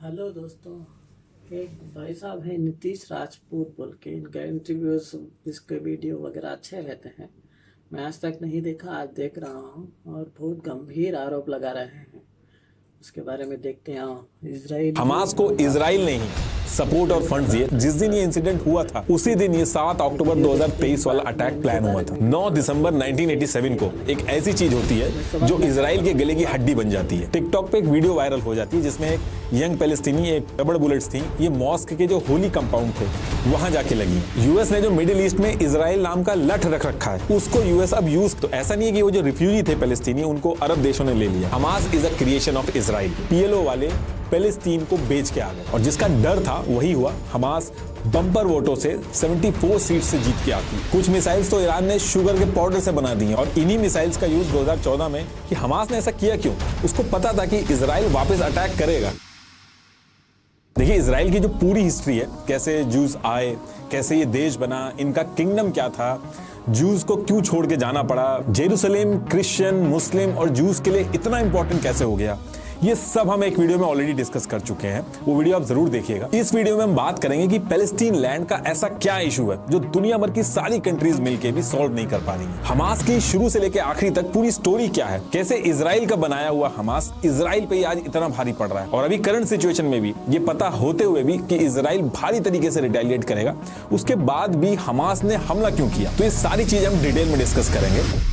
Hello दोस्तों। एक भाई साहब हैं नीतीश राजपूत बोल के, इनका इंटरव्यूज इसके वीडियो वगैरह अच्छे रहते हैं। मैं आज तक नहीं देखा, आज देख रहा हूँ और बहुत गंभीर आरोप लगा रहे हैं। उसके बारे में देखते हैं। इजराइल हमास को इजराइल ने ही सपोर्ट और फंड दिए। जिस दिन ये इंसिडेंट हुआ था उसी दिन ये 7 अक्टूबर 2023 वाला अटैक प्लान हुआ था। 9 दिसंबर 1987 को एक ऐसी चीज होती है जो इजराइल के गले की हड्डी बन जाती है। टिकटॉक पे एक वीडियो वायरल हो जाती है जिसमें एक यंग पैलेस्टीनी एक रबड़ बुलेट्स थी, ये मॉस्क के जो होली कंपाउंड थे वहां जाके लगी। यूएस ने जो मिडिल ईस्ट में इजराइल नाम का लठ रख रखा है उसको यूएस अब यूज, तो ऐसा नहीं है कि वो जो रिफ्यूजी थे पैलेस्टीनी उनको अरब देशों ने ले लिया। Hamas is a creation of Israel. PLO वाले पैलेस्टीन को बेच के आ गए और जिसका डर था वही हुआ। हमास बम्पर वोटों से 74 सीट से जीत के आती। कुछ मिसाइल्स तो ईरान ने शुगर के पाउडर से बना दी और इन्हीं मिसाइल्स का यूज 2014 में कि हमास ने ऐसा किया क्यों, उसको पता था कि इजराइल वापस अटैक करेगा। देखिए इजराइल की जो पूरी हिस्ट्री है, कैसे जूस आए, कैसे ये देश बना, इनका किंगडम क्या था, जूस को क्यों छोड़ के जाना पड़ा, जेरूसलेम क्रिश्चियन मुस्लिम और जूस के लिए इतना इंपॉर्टेंट कैसे हो गया, ये सब हम एक वीडियो में ऑलरेडी डिस्कस कर चुके हैं। वो वीडियो आप जरूर देखिएगा। इस वीडियो में हम बात करेंगे कि पैलेस्टीन लैंड का ऐसा क्या इशू है जो दुनिया भर की सारी कंट्रीज मिलकर भी सॉल्व नहीं कर पा रही हैं। हमास की शुरू से लेकर आखिरी तक पूरी स्टोरी क्या है, कैसे इजराइल का बनाया हुआ हमास इजराइल पे आज इतना भारी पड़ रहा है और अभी करंट सिचुएशन में भी ये पता होते हुए भी कि इजराइल भारी तरीके से रिटेलिएट करेगा, उसके बाद भी हमास ने हमला क्यों किया, तो ये सारी चीजें हम डिटेल में डिस्कस करेंगे।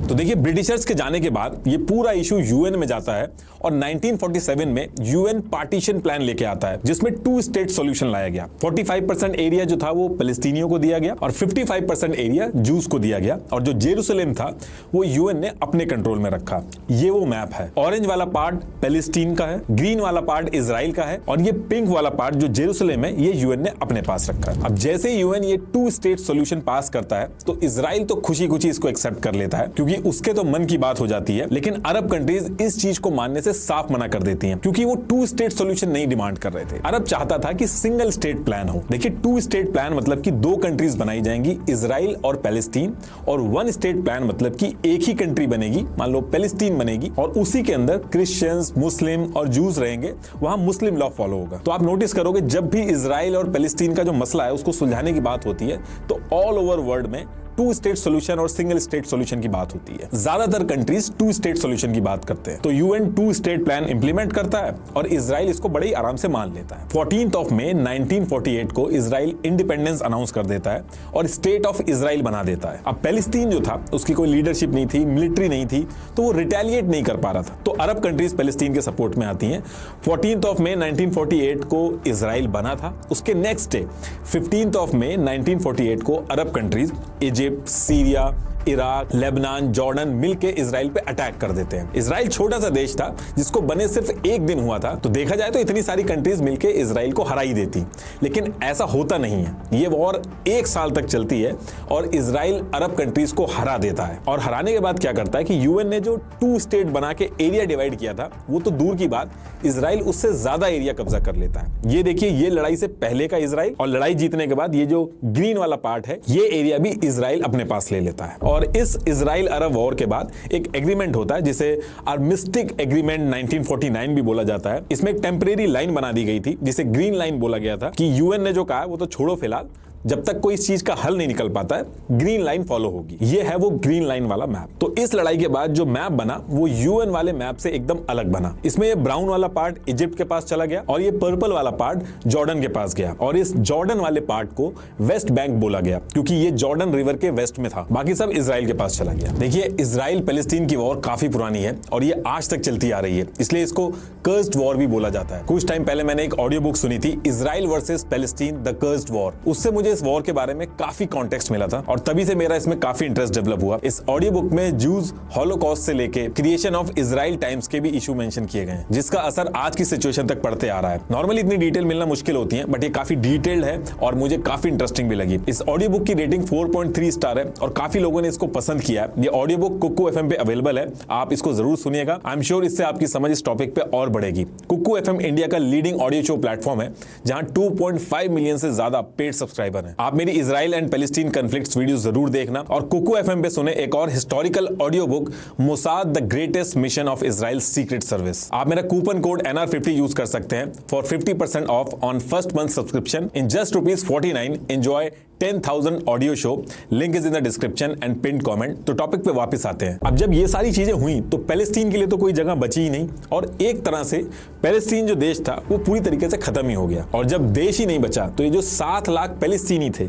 तो देखिए ब्रिटिशर्स के जाने के बाद ये पूरा इशू यूएन में जाता है और 1947 में यूएन पार्टीशन प्लान लेके आता है जिसमें 2 स्टेट सॉल्यूशन लाया गया। 45% एरिया जो था वो पैलेस्टीनियों को दिया गया और 55% एरिया जूस को दिया गया और जो जेरूसलेम था वो यूएन ने अपने कंट्रोल में रखा। ये वो मैप है। ऑरेंज वाला पार्ट पैलेस्टीन का है, ग्रीन वाला पार्ट इजराइल का है और ये पिंक वाला पार्ट जो जेरूसलेम है ये यूएन ने अपने पास रखा है। अब जैसे यूएन ये 2 स्टेट सॉल्यूशन पास करता है तो इजराइल तो खुशी खुशी इसको एक्सेप्ट कर लेता है क्योंकि उसके तो मन की बात हो जाती है, लेकिन अरब कंट्रीज इस चीज को मानने से साफ मना कर देती हैं क्योंकि वो 2 स्टेट सॉल्यूशन नहीं डिमांड कर रहे थे। अरब चाहता था कि सिंगल स्टेट प्लान हो। देखिए 2 स्टेट प्लान मतलब कि 2 कंट्रीज बनाई जाएंगी, इजराइल और पैलेस्टीन, और 1 स्टेट प्लान मतलब कि एक ही कंट्री बनेगी, मान लो पैलेस्टीन बनेगी और उसी के अंदर क्रिश्चियंस मुस्लिम और जूस रहेंगे, वहां मुस्लिम लॉ फॉलो होगा। तो आप नोटिस करोगे जब भी इजराइल और पैलेस्टीन का जो मसला है उसको सुलझाने की बात होती है तो ऑल ओवर वर्ल्ड में 2 स्टेट सॉल्यूशन और सिंगल स्टेट सॉल्यूशन की बात होती है। ज्यादातर कंट्रीज 2 स्टेट सॉल्यूशन की बात करते हैं। तो यूएन 2 स्टेट प्लान इंप्लीमेंट करता है और इजराइल इसको बड़े ही आराम से मान लेता है। 14 मई 1948 को इजराइल इंडिपेंडेंस अनाउंस कर देता है और स्टेट ऑफ इजराइल बना देता है। अब पैलेस्टीन जो था उसकी कोई लीडरशिप नहीं थी, मिलिट्री नहीं थी, तो वो रिटेलिएट नहीं कर पा रहा था। तो अरब कंट्रीज पैलेस्टीन के सपोर्ट में आती हैं। 14 मई 1948 को इजराइल बना था। उसके नेक्स्ट डे 15 मई 1948 को अरब countries Egypt, Syria, Iraq, Lebanon, Jordan मिलके इजराइल पे अटैक कर देते हैं। इजराइल छोटा सा देश था जिसको बने सिर्फ 1 दिन हुआ था, तो देखा जाए तो इतनी सारी कंट्रीज मिलके इजराइल को हरा ही देती, लेकिन ऐसा होता नहीं है। ये वॉर 1 साल तक चलती है और इजराइल अरब कंट्रीज को हरा देता है और हराने के बाद क्या करता है कि यूएन ने जो 2 स्टेट बना के एरिया डिवाइड किया था वो तो दूर की बात, इजराइल उससे ज्यादा एरिया कब्जा कर लेता है। ये देखिए ये लड़ाई से पहले का इजराइल और लड़ाई जीतने के बाद ये जो ग्रीन वाला पार्ट है ये एरिया भी इजराइल अपने पास ले लेता है। और इस इजराइल अरब वॉर के बाद एक एग्रीमेंट होता है जिसे आर्मिस्टिक एग्रीमेंट 1949 भी बोला जाता है। इसमें एक टेम्परेरी लाइन बना दी गई थी जिसे ग्रीन लाइन बोला गया था कि यूएन ने जो कहा वो तो छोड़ो, फिलहाल जब तक कोई इस चीज का हल नहीं निकल पाता है ग्रीन लाइन फॉलो होगी। ये है वो ग्रीन लाइन वाला मैप। तो इस लड़ाई के बाद जो मैप बना वो यूएन वाले मैप से एकदम अलग बना। इसमें ये ब्राउन वाला पार्ट इजिप्ट के पास चला गया और ये पर्पल वाला पार्ट जॉर्डन के पास गया और इस जॉर्डन वाले पार्ट को वेस्ट बैंक बोला गया क्योंकि ये जॉर्डन रिवर के वेस्ट में था। बाकी सब इजराइल के पास चला गया। देखिए इजराइल पैलेस्टीन की वॉर काफी पुरानी है और ये आज तक चलती आ रही है, इसलिए इसको कर्स्ड वॉर भी बोला जाता है। कुछ टाइम पहले मैंने एक ऑडियो बुक सुनी थी, Israel versus Palestine the cursed war. उससे मुझे इस वॉर के बारे में काफी कॉन्टेक्स्ट मिला था और तभी से मेरा इसमें काफी इंटरेस्ट डेवलप हुआ। इस ऑडियो बुक में जूस, हॉलोकॉस्ट से लेके क्रिएशन ऑफ इजराइल टाइम्स के भी इशू मेंशन किए गए हैं जिसका असर आज की सिचुएशन तक पड़ते आ रहा है। नॉर्मली इतनी डिटेल मिलना मुश्किल होती है बट ये काफी डिटेल्ड है और मुझे काफी इंटरेस्टिंग भी लगी। इस ऑडियो बुक की रेटिंग 4.3 स्टार है और काफी लोगों ने इसको पसंद किया है। ये ऑडियो बुक कुक्कू एफएम पे अवेलेबल है, आप इसको जरूर सुनिएगा। आई एम श्योर इससे आपकी समझ इस टॉपिक पे और बढ़ेगी। कुक्कू एफएम इंडिया का लीडिंग ऑडियो शो प्लेटफॉर्म है जहां 2.5 मिलियन से ज्यादा पेड सब्सक्राइबर पर हैं। आप मेरी Israel and Palestine conflicts video जरूर देखना और कुकू एफएम पे सुने एक और historical audio book Mossad the greatest mission of Israel secret service. आप मेरा कूपन कोड NR50 यूज कर सकते हैं for 50% of on first month subscription in just ₹49। Enjoy 10,000 audio show. Link is in the description and pin comment. तो topic पे वापस आते हैं। अब जब ये सारी चीजें हुई तो पैलेस्टीन के लिए तो कोई जगह बची ही नहीं और एक तरह से पैलेस्टीन जो देश था वो पूरी तरीके से खत्म ही हो गया। और जब देश ही नहीं बचा तो ये जो 7 लाख पैलेस्टीनी थे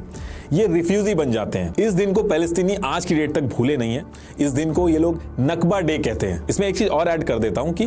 ये रिफ्यूजी बन जाते हैं। इस दिन को पैलेस्टीनी आज की डेट तक भूले नहीं है। इस दिन को ये लोग नकबा डे कहते हैं। इसमें एक चीज और ऐड कर देता हूं कि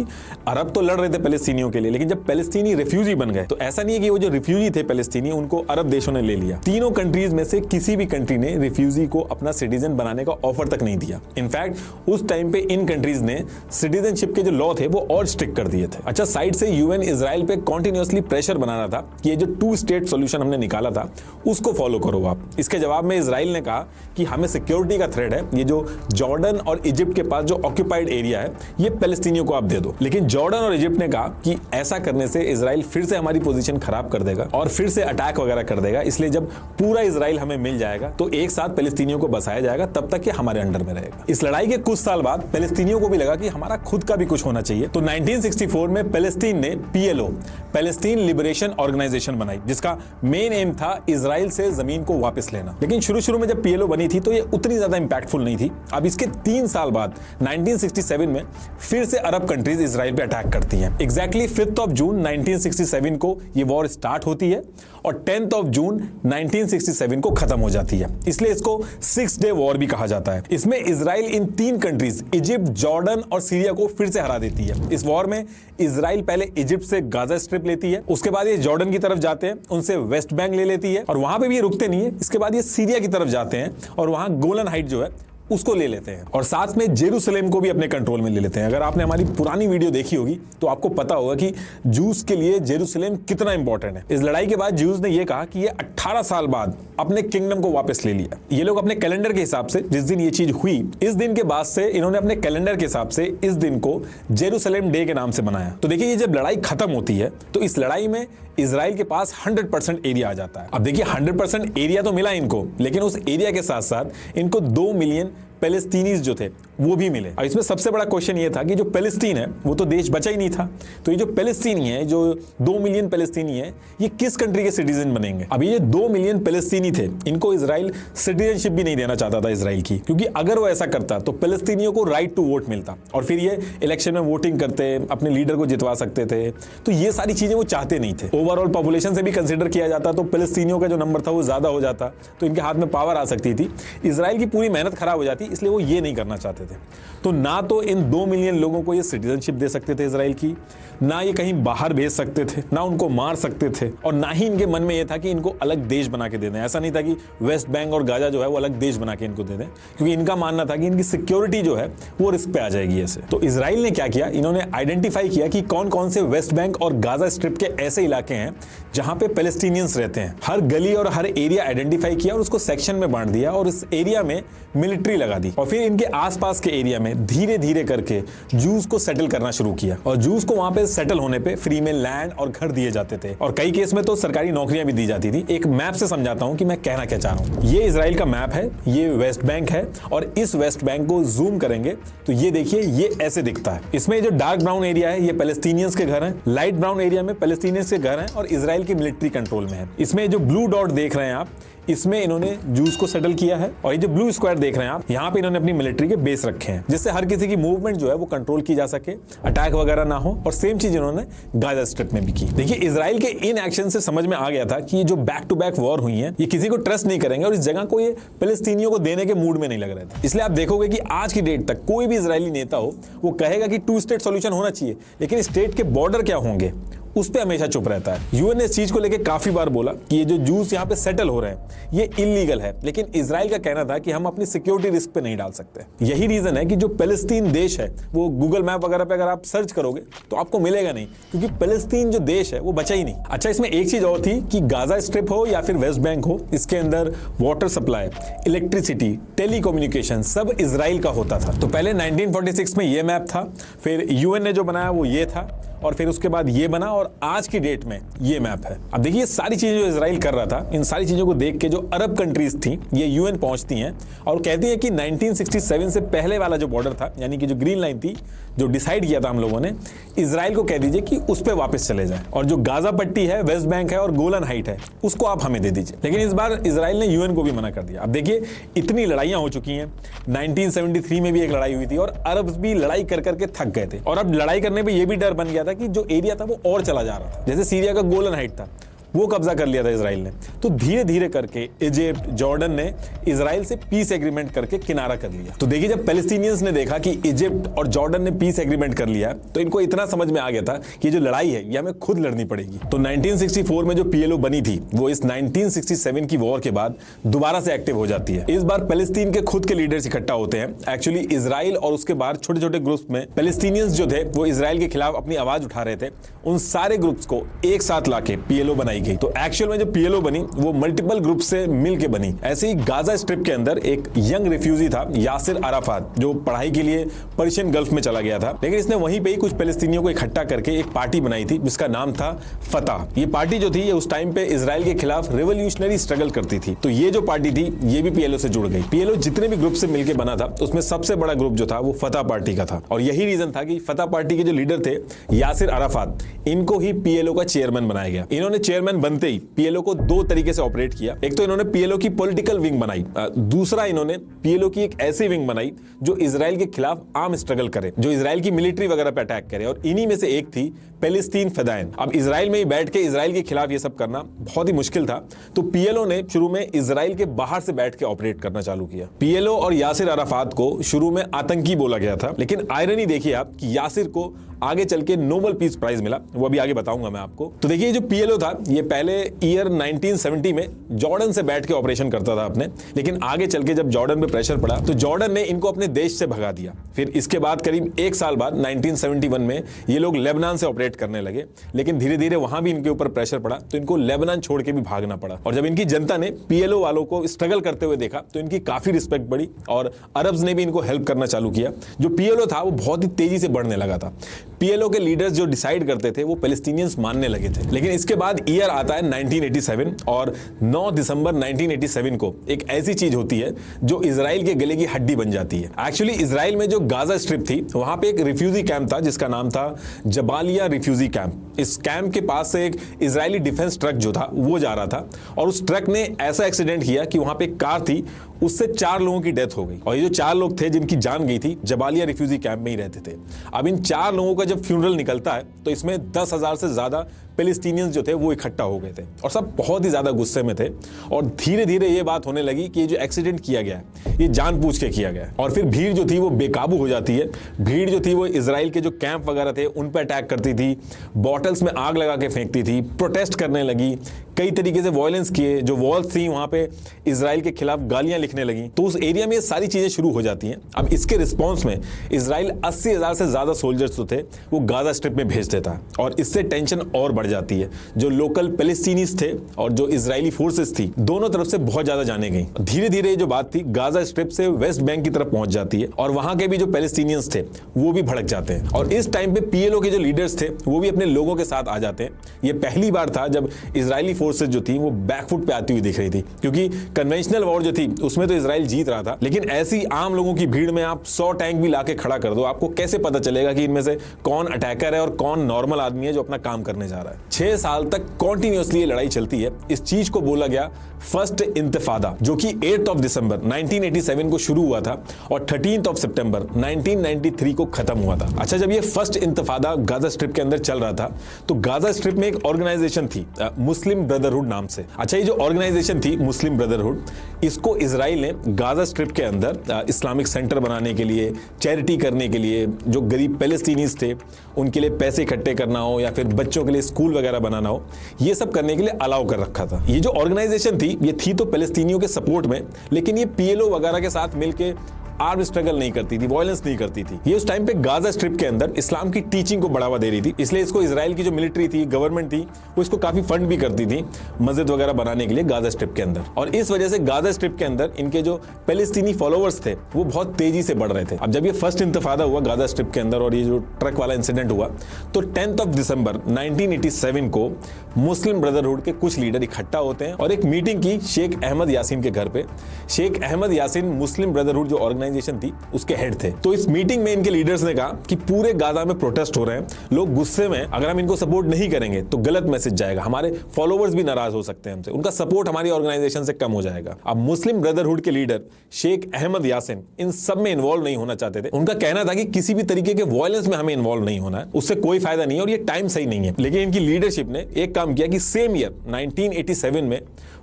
अरब तो लड़ रहे थे पैलेस्टीनियों के लिए, लेकिन जब पैलेस्टीनी रिफ्यूजी बन गए तो ऐसा नहीं है कि वो जो रिफ्यूजी थे पैलेस्टीनी उनको अरब देशों ने ले लिया। तीनों कंट्रीज में से किसी भी कंट्री ने रिफ्यूजी को अपना सिटीजन बनाने का ऑफर तक नहीं दिया। इनफैक्ट उस टाइम पे इन कंट्रीज ने सिटीजनशिप के जो लॉ थे वो और स्ट्रिक्ट कर दिए थे। अच्छा, साइड से यूएन इजराइल पे कॉन्टिन्यूअसली प्रेशर बना रहा था कि ये जो 2 स्टेट सॉल्यूशन हमने निकाला था उसको फॉलो करो आप। इसके जवाब में इजराइल ने कहा कि हमें सिक्योरिटी का थ्रेट है, ये जो जॉर्डन और इजिप्ट के पास जो ऑक्यूपाइड एरिया है ये पैलेस्टीनियों को आप दे दो। लेकिन जॉर्डन और इजिप्ट ने कहा कि ऐसा करने से इजराइल फिर से हमारी पोजीशन खराब कर देगा और फिर से अटैक वगैरह कर देगा, इसलिए जब पूरा इजराइल हमें मिल जाएगा तो एक साथ पैलेस्टीनियों को बसाया जाएगा, तब तक ये हमारे अंडर में रहेगा। इस लड़ाई के कुछ साल बाद पैलेस्टीनियों को भी लगा कि हमारा खुद का भी कुछ होना चाहिए, तो 1964 में पैलेस्टीन ने PLO पैलेस्टीन लिबरेशन ऑर्गेनाइजेशन बनाई, जिसका मेन एम था इजराइल से जमीन को वापस लेना। लेकिन शुरू में जब PLO बनी थी तो ये उतनी ज्यादा इंपैक्टफुल नहीं थी। अब इसके 3 साल बाद 1967 में फिर से अरब कंट्रीज इजराइल पे अटैक करती हैं। एग्जैक्टली 5 जून 1967 को ये वॉर स्टार्ट होती है और 10 जून 1967 को खत्म हो जाती है, इसलिए इसको 6 डे वॉर भी कहा जाता है। इसमें इजराइल इन 3 कंट्रीज इजिप्ट, जॉर्डन और सीरिया को फिर से हरा देती है। इस वॉर में इजराइल पहले इजिप्ट से गाजा स्ट्रिप लेती है, उसके बाद ये जॉर्डन की तरफ जाते हैं, उनसे वेस्ट बैंक ले लेती है और वहां पे भी ये रुकते नहीं है। इसके बाद ये सीरिया की तरफ जाते हैं और वहां गोलन हाइट जो है उसको ले लेते हैं और साथ में जेरूसलेम को भी अपने कंट्रोल में ले लेते हैं। अगर आपने हमारी पुरानी वीडियो देखी होगी तो आपको पता होगा कि जूस के लिए जेरूसलेम कितना इंपॉर्टेंट है। इस लड़ाई के बाद जूस ने यह कहा कि ये 18 साल बाद अपने किंगडम को वापस ले लिया। ये लोग अपने कैलेंडर के हिसाब से जिस दिन ये चीज हुई, इस दिन के बाद से इन्होंने अपने कैलेंडर के हिसाब से इस दिन को जेरूसलेम डे के नाम से बनाया। तो देखिए, ये जब लड़ाई खत्म होती है तो इस लड़ाई में इजराइल के पास 100% एरिया आ जाता है। अब देखिए, 100% एरिया तो मिला इनको, लेकिन उस एरिया के साथ साथ इनको 2 मिलियन पैलेस्टीनीज जो थे वो भी मिले। और इसमें सबसे बड़ा क्वेश्चन ये था कि जो पैलेस्टीन है वो तो देश बचा ही नहीं था, तो ये जो पैलेस्टीनी है, जो 2 मिलियन पैलेस्टीनी है, ये किस कंट्री के सिटीजन बनेंगे? अब ये 2 मिलियन पैलेस्टीनी थे, इनको इजराइल सिटीजनशिप भी नहीं देना चाहता था इजराइल की, क्योंकि अगर वो ऐसा करता तो पैलेस्टीनियों को राइट टू वोट मिलता और फिर ये इलेक्शन में वोटिंग करते, अपने लीडर को जितवा सकते थे। तो ये सारी चीजें वो चाहते नहीं थे। ओवरऑल पॉपुलेशन से भी कंसिडर किया जाता तो पैलेस्टीनियों का जो नंबर था वो ज्यादा हो जाता, तो इनके हाथ में पावर आ सकती थी। इजराइल की पूरी मेहनत खराब हो जाती, इसलिए वो ये नहीं करना चाहते थे। तो ना तो इन 2 मिलियन लोगों को ये सिटीजनशिप दे सकते थे इजराइल की, ना ये कहीं बाहर भेज सकते थे, ना उनको मार सकते थे, और ना ही इनके मन में ये था कि इनको अलग देश बना के दे दें। ऐसा नहीं था कि वेस्ट बैंक और गाजा जो है वो अलग देश बना के इनको दे दें, क्योंकि इनका मानना था कि इनकी सिक्योरिटी जो है वो रिस्क पे आ जाएगी ऐसे। तो इजराइल ने क्या किया, इन्होंने आइडेंटिफाई किया कि कौन कौन से वेस्ट बैंक और गाजा स्ट्रिप के ऐसे इलाके हैं जहां पे पैलेस्टीनियंस रहते हैं। हर गली और हर एरिया आइडेंटिफाई किया और उसको सेक्शन में बांट दिया और इस एरिया में मिलिट्री लगा दी और फिर इनके आसपास के एरिया में धीरे धीरे करके जूस को सेटल करना शुरू किया और जूस को वहां पे सेटल होने पे फ्री में लैंड और घर दिए जाते थे और कई केस में तो सरकारी नौकरियां भी दी जाती थी। एक मैप से समझाता हूं कि मैं कहना क्या चाह रहा हूं। ये इजराइल का मैप है, ये वेस्ट बैंक है और इस वेस्ट बैंक को जूम करेंगे तो ये देखिए ये ऐसे दिखता है। इसमें जो डार्क ब्राउन एरिया है ये पैलेस्टीनियंस के घर हैं, लाइट ब्राउन एरिया में पैलेस्टीनियंस के घर हैं और इजराइल की मिलिट्री कंट्रोल में है। इसमें जो ब्लू डॉट देख रहे हैं आप, इसमें इन्होंने जूस को सेटल किया है और ये जो ब्लू स्क्वायर देख रहे हैं आप, यहाँ पे इन्होंने अपनी मिलिट्री के बेस रखे हैं जिससे हर किसी की मूवमेंट जो है वो कंट्रोल की जा सके, अटैक वगैरह ना हो। और सेम चीज इन्होंने गाजा स्ट्रिप में भी की। देखिए इजराइल के इन एक्शन से समझ में आ गया था कि ये जो बैक टू बैक वॉर हुई है ये किसी को ट्रस्ट नहीं करेंगे और इस जगह को ये पैलेस्टीनियों को देने के मूड में नहीं लग रहे थे। इसलिए आप देखोगे कि आज की डेट तक कोई भी इजरायली नेता हो वो कहेगा कि 2 स्टेट सॉल्यूशन होना चाहिए, लेकिन स्टेट के बॉर्डर क्या होंगे उस पे हमेशा चुप रहता है। यूएन ने इस चीज को लेकर काफी बार बोला कि ये जो जूस यहाँ पे सेटल हो रहे हैं ये इलीगल है, लेकिन इजराइल का कहना था कि हम अपनी सिक्योरिटी रिस्क पे नहीं डाल सकते। यही रीजन है कि जो पैलेस्टीन देश है वो गूगल मैप वगैरह पे अगर आप सर्च करोगे तो आपको मिलेगा नहीं, क्योंकि पैलेस्टीन जो देश है वो बचा ही नहीं। अच्छा, इसमें एक चीज और थी कि गाजा स्ट्रिप हो या फिर वेस्ट बैंक हो, इसके अंदर वाटर सप्लाई, इलेक्ट्रिसिटी, टेलीकम्युनिकेशन सब इजराइल का होता था। तो पहले 1946 में ये मैप था, फिर यूएन ने जो बनाया वो ये था और फिर उसके बाद ये बना और आज की डेट में ये मैप है। अब देखिए सारी चीजें जो इजराइल कर रहा था, इन सारी चीजों को देख के जो अरब कंट्रीज थी ये यूएन पहुंचती हैं और कहती है कि 1967 से पहले वाला जो बॉर्डर था, यानी कि जो ग्रीन लाइन थी, जो डिसाइड किया था हम लोगों ने, इजराइल को कह दीजिए कि उस पर वापस चले जाए और जो गाजा पट्टी है, वेस्ट बैंक है और गोलन हाइट है, उसको आप हमें दे दीजिए। लेकिन इस बार इजराइल ने यूएन को भी मना कर दिया। अब देखिए इतनी लड़ाइयां हो चुकी हैं, 1973 में भी एक लड़ाई हुई थी और अरब भी लड़ाई कर करके थक गए थे और अब लड़ाई करने पे ये भी डर बन गया था कि जो एरिया था वो और चला जा रहा था। जैसे सीरिया का गोलन हाइट था, वो कब्जा कर लिया था इजराइल ने। तो धीरे धीरे करके इजिप्ट, जॉर्डन ने इजराइल से पीस एग्रीमेंट करके किनारा कर लिया। तो देखिए जब पैलेस्टीनियंस ने देखा कि इजिप्ट और जॉर्डन ने पीस एग्रीमेंट कर लिया, तो इनको इतना समझ में आ गया था कि जो लड़ाई है ये हमें खुद लड़नी पड़ेगी। तो 1964 में जो पीएलओ बनी थी वो इस 1967 की वॉर के बाद दोबारा से एक्टिव हो जाती है। इस बार पैलेस्टीन के खुद के लीडर्स इकट्ठा होते हैं। एक्चुअली इजराइल और उसके बाद छोटे छोटे ग्रुप्स में पैलेस्टीनियंस जो थे वो इजराइल के खिलाफ अपनी आवाज उठा रहे थे, उन सारे ग्रुप्स को एक साथ लाके पीएलओ बनाई गई। तो एक्चुअल में जो पीएलओ बनी वो मल्टीपल ग्रुप से मिलके बनी। ऐसे ही गाजा स्ट्रिप के अंदर एक यंग रिफ्यूजी था यासिर अराफात, जो पढ़ाई के लिए पर्शियन गल्फ में चला गया था, लेकिन इसने वहीं पे ही कुछ पैलेस्टीनियों को इकट्ठा करके एक पार्टी बनाई थी जिसका नाम था फतह। ये पार्टी जो थी ये उस टाइम पे इजराइल के खिलाफ रिवोल्यूशनरी स्ट्रगल करती थी। तो ये जो पार्टी थी ये भी पीएलओ से जुड़ गई। पीएलओ जितने भी ग्रुप से मिलकर बना था उसमें सबसे बड़ा ग्रुप जो था वो फतह पार्टी का था और यही रीजन था कि फतह पार्टी के जो लीडर थे यासिर अराफात, इनको ही पीएलओ का चेयरमैन बनाया गया। इन्होंने चेयरमैन बनते ही पीएलओ को दो तरीके से ऑपरेट किया। एक तो इन्होंने पीएलओ की पॉलिटिकल विंग बनाई, दूसरा इन्होंने पीएलओ की एक ऐसी विंग बनाई जो इजराइल के खिलाफ आर्म स्ट्रगल करे, जो इजराइल की मिलिट्री वगैरह पे अटैक करे, और इन्हीं में से एक थी पैलेस्टीन फदायन। अब इजराइल में ही बैठ के इजराइल के खिलाफ ये सब करना बहुत ही मुश्किल था, तो पीएलओ ने शुरू में इजराइल के बाहर से बैठ के ऑपरेट करना चालू किया। पीएलओ और यासिर अराफात को शुरू में आतंकी बोला गया था, लेकिन आयरनी देखिए आप कि यासिर को आगे चल के नोबेल पीस प्राइज मिला, वो अभी आगे बताऊंगा मैं आपको। तो देखिए जो पीएलओ था ये पहले ईयर 1970 में जॉर्डन से बैठ के ऑपरेशन करता था अपने, लेकिन आगे चल के जब जॉर्डन पे प्रेशर पड़ा तो जॉर्डन ने इनको अपने देश से भगा दिया। फिर इसके बाद करीब एक साल बाद 1971 में ये लोग लेबनान से ऑपरेट करने लगे, लेकिन धीरे धीरे वहां भी इनके ऊपर प्रेशर पड़ा तो इनको लेबनान छोड़ के भी भागना पड़ा। और जब इनकी जनता ने पीएलओ वालों को स्ट्रगल करते हुए देखा तो इनकी काफी रिस्पेक्ट बढ़ी और अरब्स ने भी इनको हेल्प करना चालू किया। जो पीएलओ था वो बहुत ही तेजी से बढ़ने लगा था। पीएलओ के लीडर्स जो डिसाइड करते थे वो पैलेस्टीनियंस मानने लगे थे। लेकिन इसके बाद ईयर आता है 1987 और 9 दिसंबर 1987 को एक ऐसी चीज होती है जो इजराइल के गले की हड्डी बन जाती है। एक्चुअली इजराइल में जो गाजा स्ट्रिप थी वहां पे एक रिफ्यूजी कैंप था जिसका नाम था जबालिया रिफ्यूजी कैंप। इस कैंप के पास से एक इजरायली डिफेंस ट्रक जो था वो जा रहा था और उस ट्रक ने ऐसा एक्सीडेंट किया कि वहां पे एक कार थी, उससे 4 लोगों की डेथ हो गई। और ये जो 4 लोग थे जिनकी जान गई थी जबालिया रिफ्यूजी कैंप में ही रहते थे। अब इन 4 लोगों का जब फ्यूनरल निकलता है तो इसमें 10,000 से ज्यादा पैलेस्टीनियंस जो थे वो इकट्ठा हो गए थे और सब बहुत ही ज्यादा गुस्से में थे। और धीरे धीरे ये बात होने लगी कि ये जो एक्सीडेंट किया गया है ये जानबूझ के किया गया है। और फिर भीड़ जो थी वो बेकाबू हो जाती है। भीड़ जो थी वो इजराइल के जो कैंप वगैरह थे उन पर अटैक करती थी, बॉटल्स में आग लगा के फेंकती थी, प्रोटेस्ट करने लगी, कई तरीके से वायलेंस किए। जो वॉल्स थी वहां पे इजराइल के खिलाफ गालियां लिखने लगी। तो उस एरिया में ये सारी चीजें शुरू हो जाती हैं। अब इसके रिस्पॉन्स में इजराइल 80,000 से ज्यादा सोल्जर्स जो थे वो गाजा स्ट्रिप में भेज देता और इससे टेंशन और बढ़ जाती है। जो लोकल पैलेस्टीनीज थे और जो इजरायली फोर्सेस थी दोनों तरफ से बहुत ज्यादा जाने गई। धीरे धीरे ये जो बात थी गाजा स्ट्रिप से वेस्ट बैंक की तरफ पहुंच जाती है और वहां के भी जो पैलेस्टीनियंस थे वो भी भड़क जाते हैं। और इस टाइम पे पीएलओ के जो लीडर्स थे वो भी अपने लोगों के साथ आ जाते हैं। ये पहली बार था जब इजरायली फोर्सेस जो थी वो बैकफुट पे आती हुई दिख रही थी, क्योंकि कन्वेंशनल वॉर जो थी उसमें तो इजराइल जीत रहा था, लेकिन ऐसी आम लोगों की भीड़ में आप 100 टैंक भी लाके खड़ा कर दो, आपको कैसे पता चलेगा कि इनमें से कौन अटैकर है और कौन नॉर्मल आदमी है जो अपना काम करने जा रहा है। 6 साल तक कॉन्टिन्यूअसली ये लड़ाई चलती है। इस चीज को बोला गया फर्स्ट इंतफादा, जो कि 8 दिसंबर 1987 को शुरू हुआ था और 13 सितंबर 1993 को खत्म हुआ था। अच्छा, जब ये फर्स्ट इंतफादा गाजा स्ट्रिप के अंदर चल रहा था तो गाजा स्ट्रिप में एक ऑर्गेनाइजेशन थी मुस्लिम ब्रदरहुड नाम से। अच्छा, ये जो ऑर्गेनाइजेशन थी मुस्लिम ब्रदरहुड, इसको इजराइल ने गाजा स्ट्रिप के अंदर इस्लामिक सेंटर बनाने के लिए, चैरिटी करने के लिए, जो गरीब पैलेस्टीनीज थे उनके लिए पैसे इकट्ठे करना हो या फिर बच्चों के लिए स्कूल वगैरह बनाना हो, ये सब करने के लिए अलाउ कर रखा था। ये जो ऑर्गेनाइजेशन थी ये थी तो पैलेस्टीनियों के सपोर्ट में, लेकिन ये पीएलओ वगैरह के साथ मिलके आर्म स्ट्रगल नहीं करती थी, वायलेंस नहीं करती थी। ये उस टाइम पे गाजा स्ट्रिप के अंदर इस्लाम की टीचिंग को बढ़ावा दे रही थी, इसलिए इसको इजराइल की जो मिलिट्री थी, गवर्नमेंट थी, वो इसको काफी फंड भी करती थी मस्जिद वगैरह बनाने के लिए गाजा स्ट्रिप के अंदर। और इस वजह से गाजा स्ट्रिप के अंदर इनके जो पैलेस्टीनी फॉलोअर्स थे वो बहुत तेजी से बढ़ रहे थे। अब जब ये फर्स्ट इंतफादा हुआ गाजा स्ट्रिप के अंदर और ये जो ट्रक वाला इंसिडेंट हुआ, तो 10 दिसंबर 1987 को मुस्लिम ब्रदरहुड के कुछ लीडर इकट्ठा होते हैं और एक मीटिंग की शेख अहमद यासीन के घर पे। शेख अहमद यासीन मुस्लिम ब्रदरहुड जो ऑर्गेनाइजेशन थी उसके हेड थे। तो इस मीटिंग में इनके लीडर्स ने कहा कि पूरे गाजा में प्रोटेस्ट हो रहे हैं, लोग गुस्से में, अगर हम इनको सपोर्ट नहीं करेंगे तो गलत मैसेज जाएगा, हमारे फॉलोअर्स भी नाराज हो सकते हैं हमसे, उनका सपोर्ट हमारी ऑर्गेनाइजेशन से कम हो जाएगा। अब मुस्लिम ब्रदरहुड के लीडर शेख अहमद यासीन इन सब में इन्वॉल्व नहीं होना चाहते थे। उनका कहना था कि किसी भी तरीके के वायलेंस में हमें इन्वॉल्व नहीं होना है, उससे कोई फायदा नहीं है और ये टाइम सही नहीं है। लेकिन इनकी लीडरशिप ने एक काम किया कि सेम ईयर 1987 में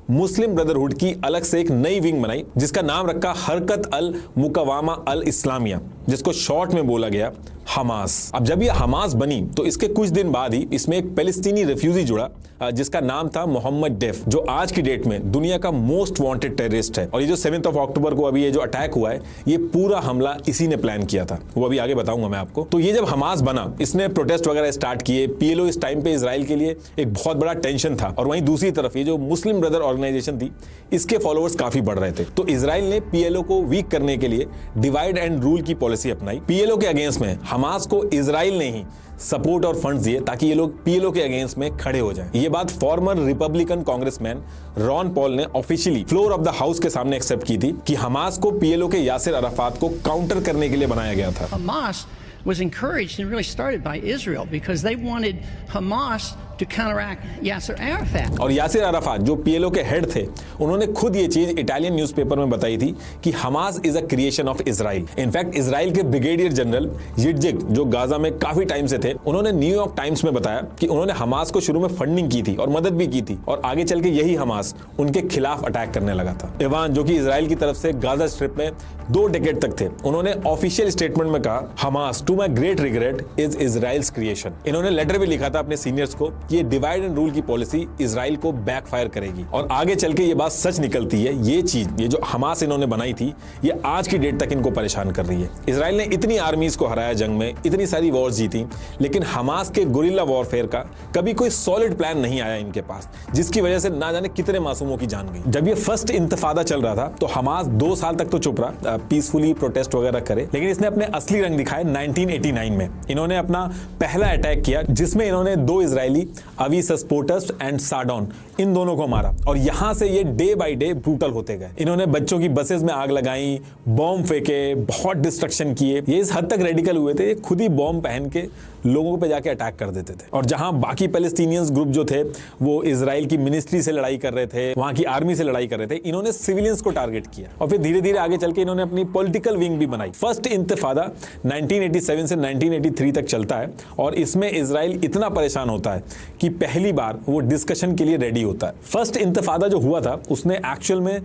मुस्लिम ब्रदरहुड की अलग से एक नई विंग बनाई जिसका नाम रखा हरकत अल मुकवामा अल इस्लामिया, जिसको शॉर्ट में बोला गया हमास। अब जब ये हमास बनी तो इसके कुछ दिन बाद ही इसमें एक पैलेस्टीनी रेफ्यूजी जुड़ा जिसका नाम था मोहम्मद डेफ, जो आज की डेट में दुनिया का मोस्ट वांटेड टेररिस्ट है। और ये जो 7 अक्टूबर को अभी ये जो अटैक हुआ है, ये पूरा हमला इसी ने प्लान किया था, वो अभी आगे बताऊंगा मैं आपको। तो ये जब हमास बना, इसने प्रोटेस्ट वगैरह स्टार्ट किए। पीएलओ इस टाइम पे इजराइल के लिए एक बहुत बड़ा टेंशन था और वहीं दूसरी तरफ ये जो मुस्लिम ब्रदर ऑर्गेनाइजेशन थी, इसके फॉलोअर्स काफी बढ़ रहे थे। तो इजराइल ने पीएलओ को वीक करने के लिए डिवाइड एंड रूल की पॉलिसी अपनाई। पीएलओ के अगेंस्ट में हमास को इजराइल ने ही सपोर्ट और फंड्स दिए ताकि ये लोग पीएलओ के अगेंस्ट में खड़े हो जाएं। ये बात former Republican congressman Ron Paul ने officially floor of the house के सामने एक्सेप्ट की थी कि हमास को पीएलओ के यासिर अराफात को काउंटर करने के लिए बनाया गया था। Hamas was encouraged and really started by Israel because they wanted Hamas to counteract Yasser Arafat. और यासिर अराफात जो पीएलओ के हेड थे, उन्होंने खुद ये चीज इटालियन न्यूज़पेपर में बताई थी कि Hamas is a creation of Israel. In fact Israel के ब्रिगेडियर जनरल यिटजिक जो गाजा में काफी टाइम से थे, उन्होंने न्यूयॉर्क टाइम्स में बताया कि उन्होंने हमास को शुरू में फंडिंग की थी और मदद भी की थी और आगे चल के यही हमास उनके खिलाफ अटैक करने लगा था। इवान जो कि इजराइल की तरफ से गाजा स्ट्रिप में 2 डेकेड तक थे, उन्होंने ऑफिशियल स्टेटमेंट में कहा, Hamas to my great regret is Israel's creation. इन्होंने लेटर भी लिखा था अपने सीनियर्स को कि ये डिवाइड एंड रूल की पॉलिसी इजराइल को बैकफायर करेगी और आगे चल के ये बात सच निकलती है। ये चीज, ये जो हमास इन्होंने बनाई थी, ये आज की डेट तक इनको परेशान कर रही है। इजराइल ने इतनी आर्मीज को हराया जंग में, इतनी सारी वॉर्स जीती, लेकिन हमास के गुरिल्ला वॉरफेयर का कभी कोई सॉलिड प्लान नहीं आया इनके पास, जिसकी वजह से ना जाने कितने मासूमों की जान गई। जब ये फर्स्ट इंतफादा चल रहा था तो हमास 2 साल तक तो चुप रहा, पीसफुली प्रोटेस्ट वगैरह करे, लेकिन इसने अपने असली रंग दिखाए 1989 में। इन्होंने अपना पहला अटैक किया जिसमें इन्होंने 2 इजरायली अवीसस पोटस एंड साडॉन, इन दोनों को मारा और यहां से ये डे बाय डे ब्रूटल होते गए। इन्होंने बच्चों की बसेस में आग लगाई, बॉम्ब फेंके, बहुत डिस्ट्रक्शन किए। ये इस हद तक रेडिकल हुए थे, खुद ही बॉम्ब पहन के लोगों पे जाके अटैक कर देते थे। और जहां बाकी पैलेस्टीनियंस ग्रुप जो थे वो इजराइल की मिनिस्ट्री से लड़ाई कर रहे थे, वहां की आर्मी से लड़ाई कर रहे थे, इन्होंने सिविलियंस को टारगेट किया और फिर धीरे धीरे आगे चल के इन्होंने अपनी पॉलिटिकल विंग भी बनाई। फर्स्ट इंतफादा 1987 से 1983 तक चलता है और इसमें इजराइल इतना परेशान होता है कि पहली बार वो डिस्कशन के लिए रेडी होता है। फर्स्ट इंतफादा जो हुआ था उसने एक्चुअल में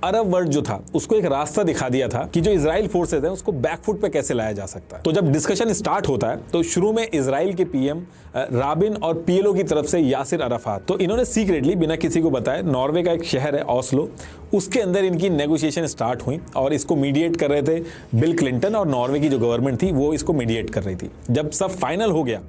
अरब वर्ल्ड जो था उसको एक रास्ता दिखा दिया था कि जो इजराइल फोर्सेज हैं उसको बैकफुट पे कैसे लाया जा सकता है। तो जब डिस्कशन स्टार्ट होता है तो शुरू में इजराइल के पीएम राबिन और पीएलओ की तरफ से यासिर अराफात, तो इन्होंने सीक्रेटली बिना किसी को बताए, नॉर्वे का एक शहर है ऑस्लो, उसके अंदर इनकी नेगोशिएशन स्टार्ट हुई और इसको मीडिएट कर रहे थे बिल क्लिंटन और नॉर्वे की जो गवर्नमेंट थी वो इसको मीडिएट कर रही थी। जब सब फाइनल हो गया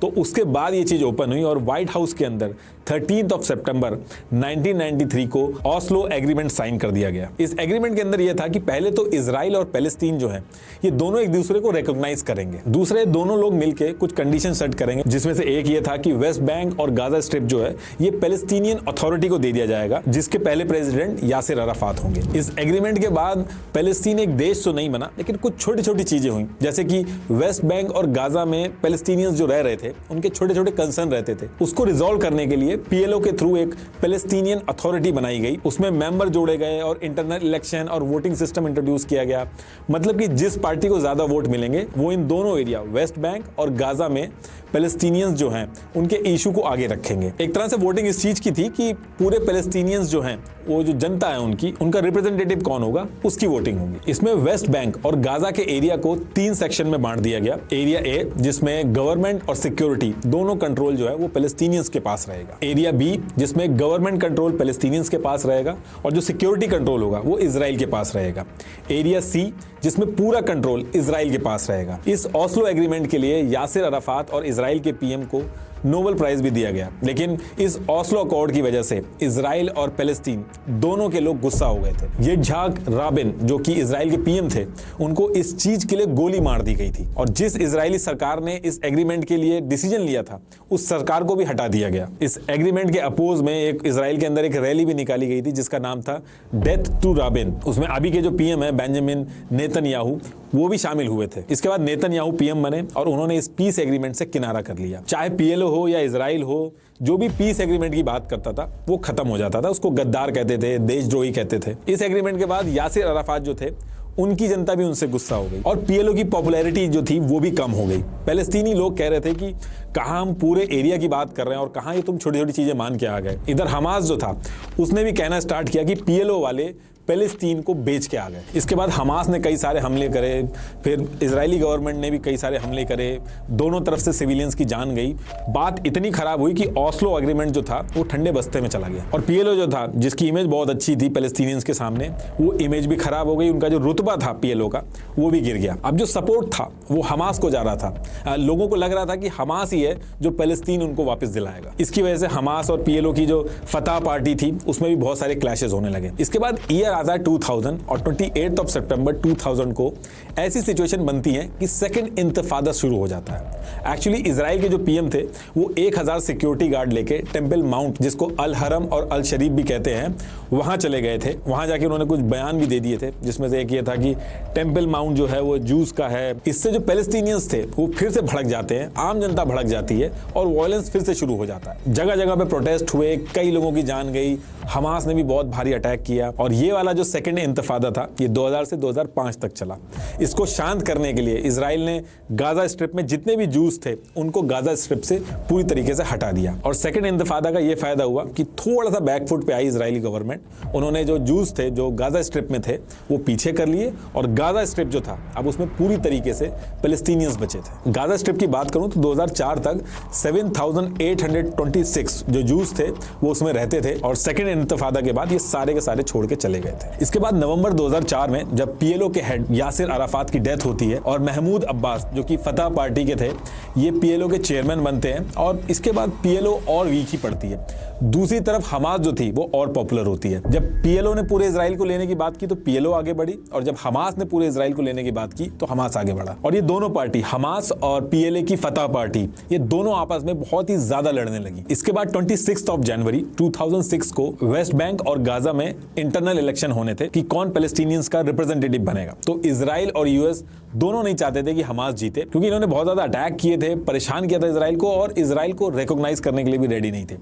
तो उसके बाद ये चीज ओपन हुई और व्हाइट हाउस के अंदर 13 सितंबर 1993 को ऑस्लो एग्रीमेंट साइन कर दिया गया। इस एग्रीमेंट के अंदर यह था कि पहले तो इजराइल और पैलेस्टीन जो है ये दोनों एक दूसरे को रिकॉग्नाइज करेंगे, दूसरे दोनों लोग मिलकर कुछ कंडीशन सेट करेंगे, जिसमें से एक ये था कि वेस्ट बैंक और गाजा स्ट्रिप जो है ये पैलेस्टीनियन अथॉरिटी को दे दिया जाएगा, जिसके पहले प्रेसिडेंट यासिर अराफात होंगे। इस एग्रीमेंट के बाद पैलेस्टीन एक देश तो नहीं बना, लेकिन कुछ छोटी छोटी चीजें हुई, जैसे कि वेस्ट बैंक और गाजा में पैलेस्टीनियंस जो रह रहे थे उनके छोटे छोटे कंसर्न रहते थे, उसको रिजॉल्व करने के लिए पीएलओ के थ्रू एक पैलेस्टीनियन अथॉरिटी बनाई गई, उसमें मेंबर जोड़े गए और इंटरनल इलेक्शन और वोटिंग सिस्टम इंट्रोड्यूस किया गया। मतलब कि जिस पार्टी को ज्यादा वोट मिलेंगे वो इन दोनों एरिया वेस्ट बैंक और गाजा में पैलेस्टीनियंस जो हैं उनके इशू को आगे रखेंगे। एक तरह से वोटिंग इस चीज की थी कि पूरे पैलेस्टीनियंस जो हैं, वो जो जनता है उनका रिप्रेजेंटेटिव कौन होगा उसकी वोटिंग होगी। इसमें वेस्ट बैंक और गाजा के एरिया को 3 सेक्शन में बांट दिया गया। एरिया ए, जिसमें गवर्नमेंट और सिक्योरिटी दोनों कंट्रोल जो है वो पैलेस्टीनियंस के पास रहेगा। एरिया बी, जिसमें गवर्नमेंट कंट्रोल पैलेस्टीनियंस के पास रहेगा और जो सिक्योरिटी कंट्रोल होगा वो इजराइल के पास रहेगा। एरिया सी, जिसमें पूरा कंट्रोल इजराइल के पास रहेगा। इस ऑस्लो एग्रीमेंट के लिए यासिर अराफात और इजराइल के पीएम को नोबेल प्राइज भी दिया गया, लेकिन इस ऑस्लो अकॉर्ड की वजह से इजराइल और पैलेस्टीन दोनों के लोग गुस्सा हो गए थे। ये झाक राबिन, जो कि इजराइल के पीएम थे, उनको इस चीज के लिए गोली मार दी गई थी और जिस इजरायली सरकार ने इस एग्रीमेंट के लिए डिसीजन लिया था उस सरकार को भी हटा दिया गया। इस एग्रीमेंट के अपोज में एक इजराइल के अंदर एक रैली भी निकाली गई थी जिसका नाम था डेथ टू राबिन। उसमें अभी के जो पीएम है बेंजामिन नेतन्याहू, वो भी शामिल हुए थे। इसके बाद नेतन्याहू पीएम बने और उन्होंने इस पीस एग्रीमेंट से किनारा कर लिया। चाहे पीएलओ हो या इजराइल हो, जो भी पीस एग्रीमेंट की बात करता था वो खत्म हो जाता था। उसको गद्दार कहते थे, देशद्रोही कहते थे। इस एग्रीमेंट के बाद यासिर अराफात जो थे उनकी जनता भी उनसे गुस्सा हो गई और पीएलओ की पॉपुलैरिटी जो थी वो भी कम हो गई। पैलेस्तीनी लोग कह रहे थे कि कहां हम पूरे एरिया की बात कर रहे हैं और कहां ये तुम छोटी छोटी चीजें मान के आ गए। इधर हमास जो था उसने भी कहना स्टार्ट किया कि पीएलओ वाले पैलेस्तीन को बेच के आ गए। इसके बाद हमास ने कई सारे हमले करे, फिर इजरायली गवर्नमेंट ने भी कई सारे हमले करे, दोनों तरफ से सिविलियंस की जान गई। बात इतनी खराब हुई कि ऑस्लो एग्रीमेंट जो था वो ठंडे बस्ते में चला गया और पीएलओ जो था, जिसकी इमेज बहुत अच्छी थी पैलेस्टीनियंस के सामने, वो इमेज भी खराब हो गई। उनका जो रुतबा था पीएलओ का वो भी गिर गया। अब जो सपोर्ट था वो हमास को जा रहा था। लोगों को लग रहा था कि हमास ही है जो पैलेस्तीन उनको वापस दिलाएगा। इसकी वजह से हमास और पीएलओ की जो फतह पार्टी थी उसमें भी बहुत सारे क्लैशेस होने लगे। इसके बाद ईयर आता है 2000 और 28 सितंबर 2000 को ऐसी सिचुएशन बनती है कि सेकंड इंतफादा शुरू हो जाता है। एक्चुअली इजराइल के जो पीएम थे वो 1000 सिक्योरिटी गार्ड लेके टेंपल माउंट, जिसको अल हरम और अल शरीफ भी कहते हैं, वहां चले गए थे। वहां जाके उन्होंने कुछ बयान भी दे दिए थे, जिसमें से एक ये था कि टेंपल माउंट जो है वो जूस का है। इससे जो पैलेस्टीनियंस थे वो फिर से भड़क जाते हैं, आम जनता भड़क जाती है और वायलेंस फिर से शुरू हो जाता है। जगह जगह पे प्रोटेस्ट हुए, कई लोगों की जान गई, हमास ने भी बहुत भारी अटैक किया और ये वाला जो सेकंड इंतफादा था ये 2000 से 2005 तक चला। इसको शांत करने के लिए इजराइल ने गाजा स्ट्रिप में जितने भी जूस थे उनको गाजा स्ट्रिप से पूरी तरीके से हटा दिया और सेकंड इंतफादा का ये फायदा हुआ कि थोड़ा सा बैकफुट पे आई इजरायली गवर्नमेंट। उन्होंने जो जूस थे जो गाजा स्ट्रिप में थे वो पीछे कर लिए और गाजा स्ट्रिप जो था अब उसमें पूरी तरीके से पैलेस्टीनियंस बचे थे। गाजा स्ट्रिप की बात करूं तो 2004 तक 7826 जो जूस थे वो उसमें रहते थे और सेकंड इंतफादा के बाद ये सारे के सारे छोड़ के चले गए थे। इसके बाद नवंबर 2004 में जब पीएलओ के हेड यासिर अराफात की डेथ होती है और महमूद अब्बास जो कि फतह पार्टी के थे ये पीएलओ के चेयरमैन बनते हैं और इसके बाद पीएलओ और वीक ही पड़ती है। दूसरी तरफ हमास जो थी वो और पॉपुलर होती है। जब पीएलओ ने पूरे इजराइल को लेने की बात की तो पीएलओ आगे बढ़ी और जब हमास ने पूरे इजराइल को लेने की बात की तो हमास आगे बढ़ा और ये दोनों पार्टी, हमास और पीएलए की फतह पार्टी, ये दोनों आपस में बहुत ही ज्यादा लड़ने लगी। इसके बाद 26 जनवरी 2006 को वेस्ट बैंक और गाजा में इंटरनल इलेक्शन होने थे कि कौन पैलेस्टीनियंस का रिप्रेजेंटेटिव बनेगा। तो इजराइल और यूएस दोनों नहीं चाहते थे कि हमास जीते क्योंकि इन्होंने बहुत ज्यादा अटैक किए थे, परेशान किया था इजराइल को और इजराइल को रिकॉग्नाइज करने के लिए भी रेडी नहीं थे।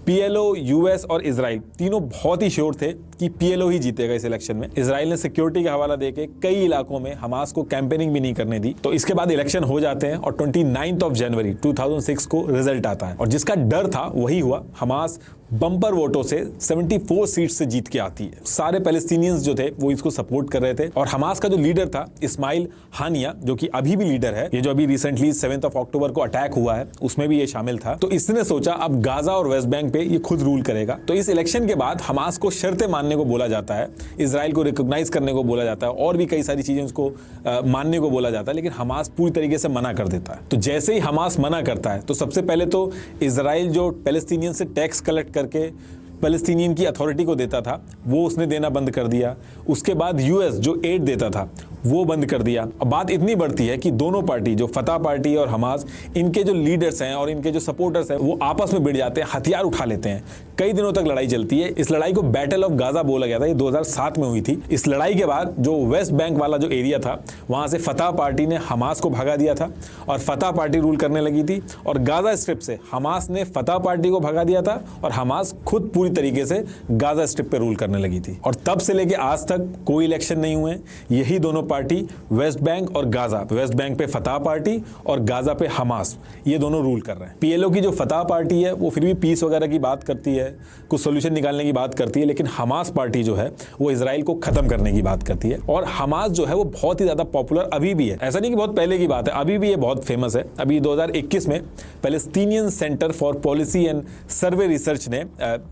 पीएलओ, यूएस और इजराइल तीनों बहुत ही श्योर थे कि पीएलओ ही जीतेगा इस इलेक्शन में। इजराइल ने सिक्योरिटी का हवाला देके कई इलाकों में हमास को कैंपेनिंग भी नहीं करने दी। तो इसके बाद इलेक्शन हो जाते हैं और 29 जनवरी 2006 को रिजल्ट आता है और जिसका डर था वही हुआ। हमास बम्पर वोटों से 74 सीट से जीत के आती है। सारे पैलेस्टीनियंस जो थे वो इसको सपोर्ट कर रहे थे और हमास का जो लीडर था इस्माइल हानिया, जो कि अभी भी लीडर है, ये जो अभी रिसेंटली 7 अक्टूबर को अटैक हुआ है उसमें भी ये शामिल था। तो इसने सोचा अब गाजा और वेस्ट बैंक पे ये खुद रूल करेगा। तो इस इलेक्शन के बाद हमास को शर्तें मानने को बोला जाता है, इजराइल को रिकॉग्नाइज करने को बोला जाता है और भी कई सारी चीजें उसको मानने को बोला जाता है, लेकिन हमास पूरी तरीके से मना कर देता है। तो जैसे ही हमास मना करता है तो सबसे पहले तो इजराइल जो पैलेस्टीनियन से टैक्स कलेक्ट करके पैलेस्टीनियन की अथॉरिटी को देता था वो उसने देना बंद कर दिया। उसके बाद यूएस जो एड देता था वो बंद कर दिया। अब बात इतनी बढ़ती है कि दोनों पार्टी, जो फतह पार्टी और हमास, इनके जो लीडर्स हैं और इनके जो सपोर्टर्स हैं वो आपस में भिड़ जाते हैं, हथियार उठा लेते हैं। कई दिनों तक लड़ाई चलती है। इस लड़ाई को बैटल ऑफ गाजा बोला गया था, ये 2007 में हुई थी। इस लड़ाई के बाद जो वेस्ट बैंक वाला जो एरिया था वहां से फतह पार्टी ने हमास को भगा दिया था और फतह पार्टी रूल करने लगी थी और गाजा स्ट्रिप से हमास ने फतह पार्टी को भगा दिया था और हमास खुद पूरी तरीके से गाजा स्ट्रिप पे रूल करने लगी थी। और तब से लेके आज तक कोई इलेक्शन नहीं हुए। यही दोनों पार्टी वेस्ट बैंक और गाजा, वेस्ट बैंक पे फतह पार्टी और गाजा पे हमास, ये दोनों रूल कर रहे हैं। पीएलओ की जो फतह पार्टी है वो फिर भी पीस वगैरह की बात करती है, कुछ सोल्यूशन निकालने की बात करती है, लेकिन हमास पार्टी जो है वो इजराइल को खत्म करने की बात करती है। और हमास जो है वो बहुत ही ज्यादा पॉपुलर अभी भी है, ऐसा नहीं कि बहुत पहले की बात है, अभी भी ये बहुत फेमस है। अभी 2021 में Palestinian centre for policy and survey research ने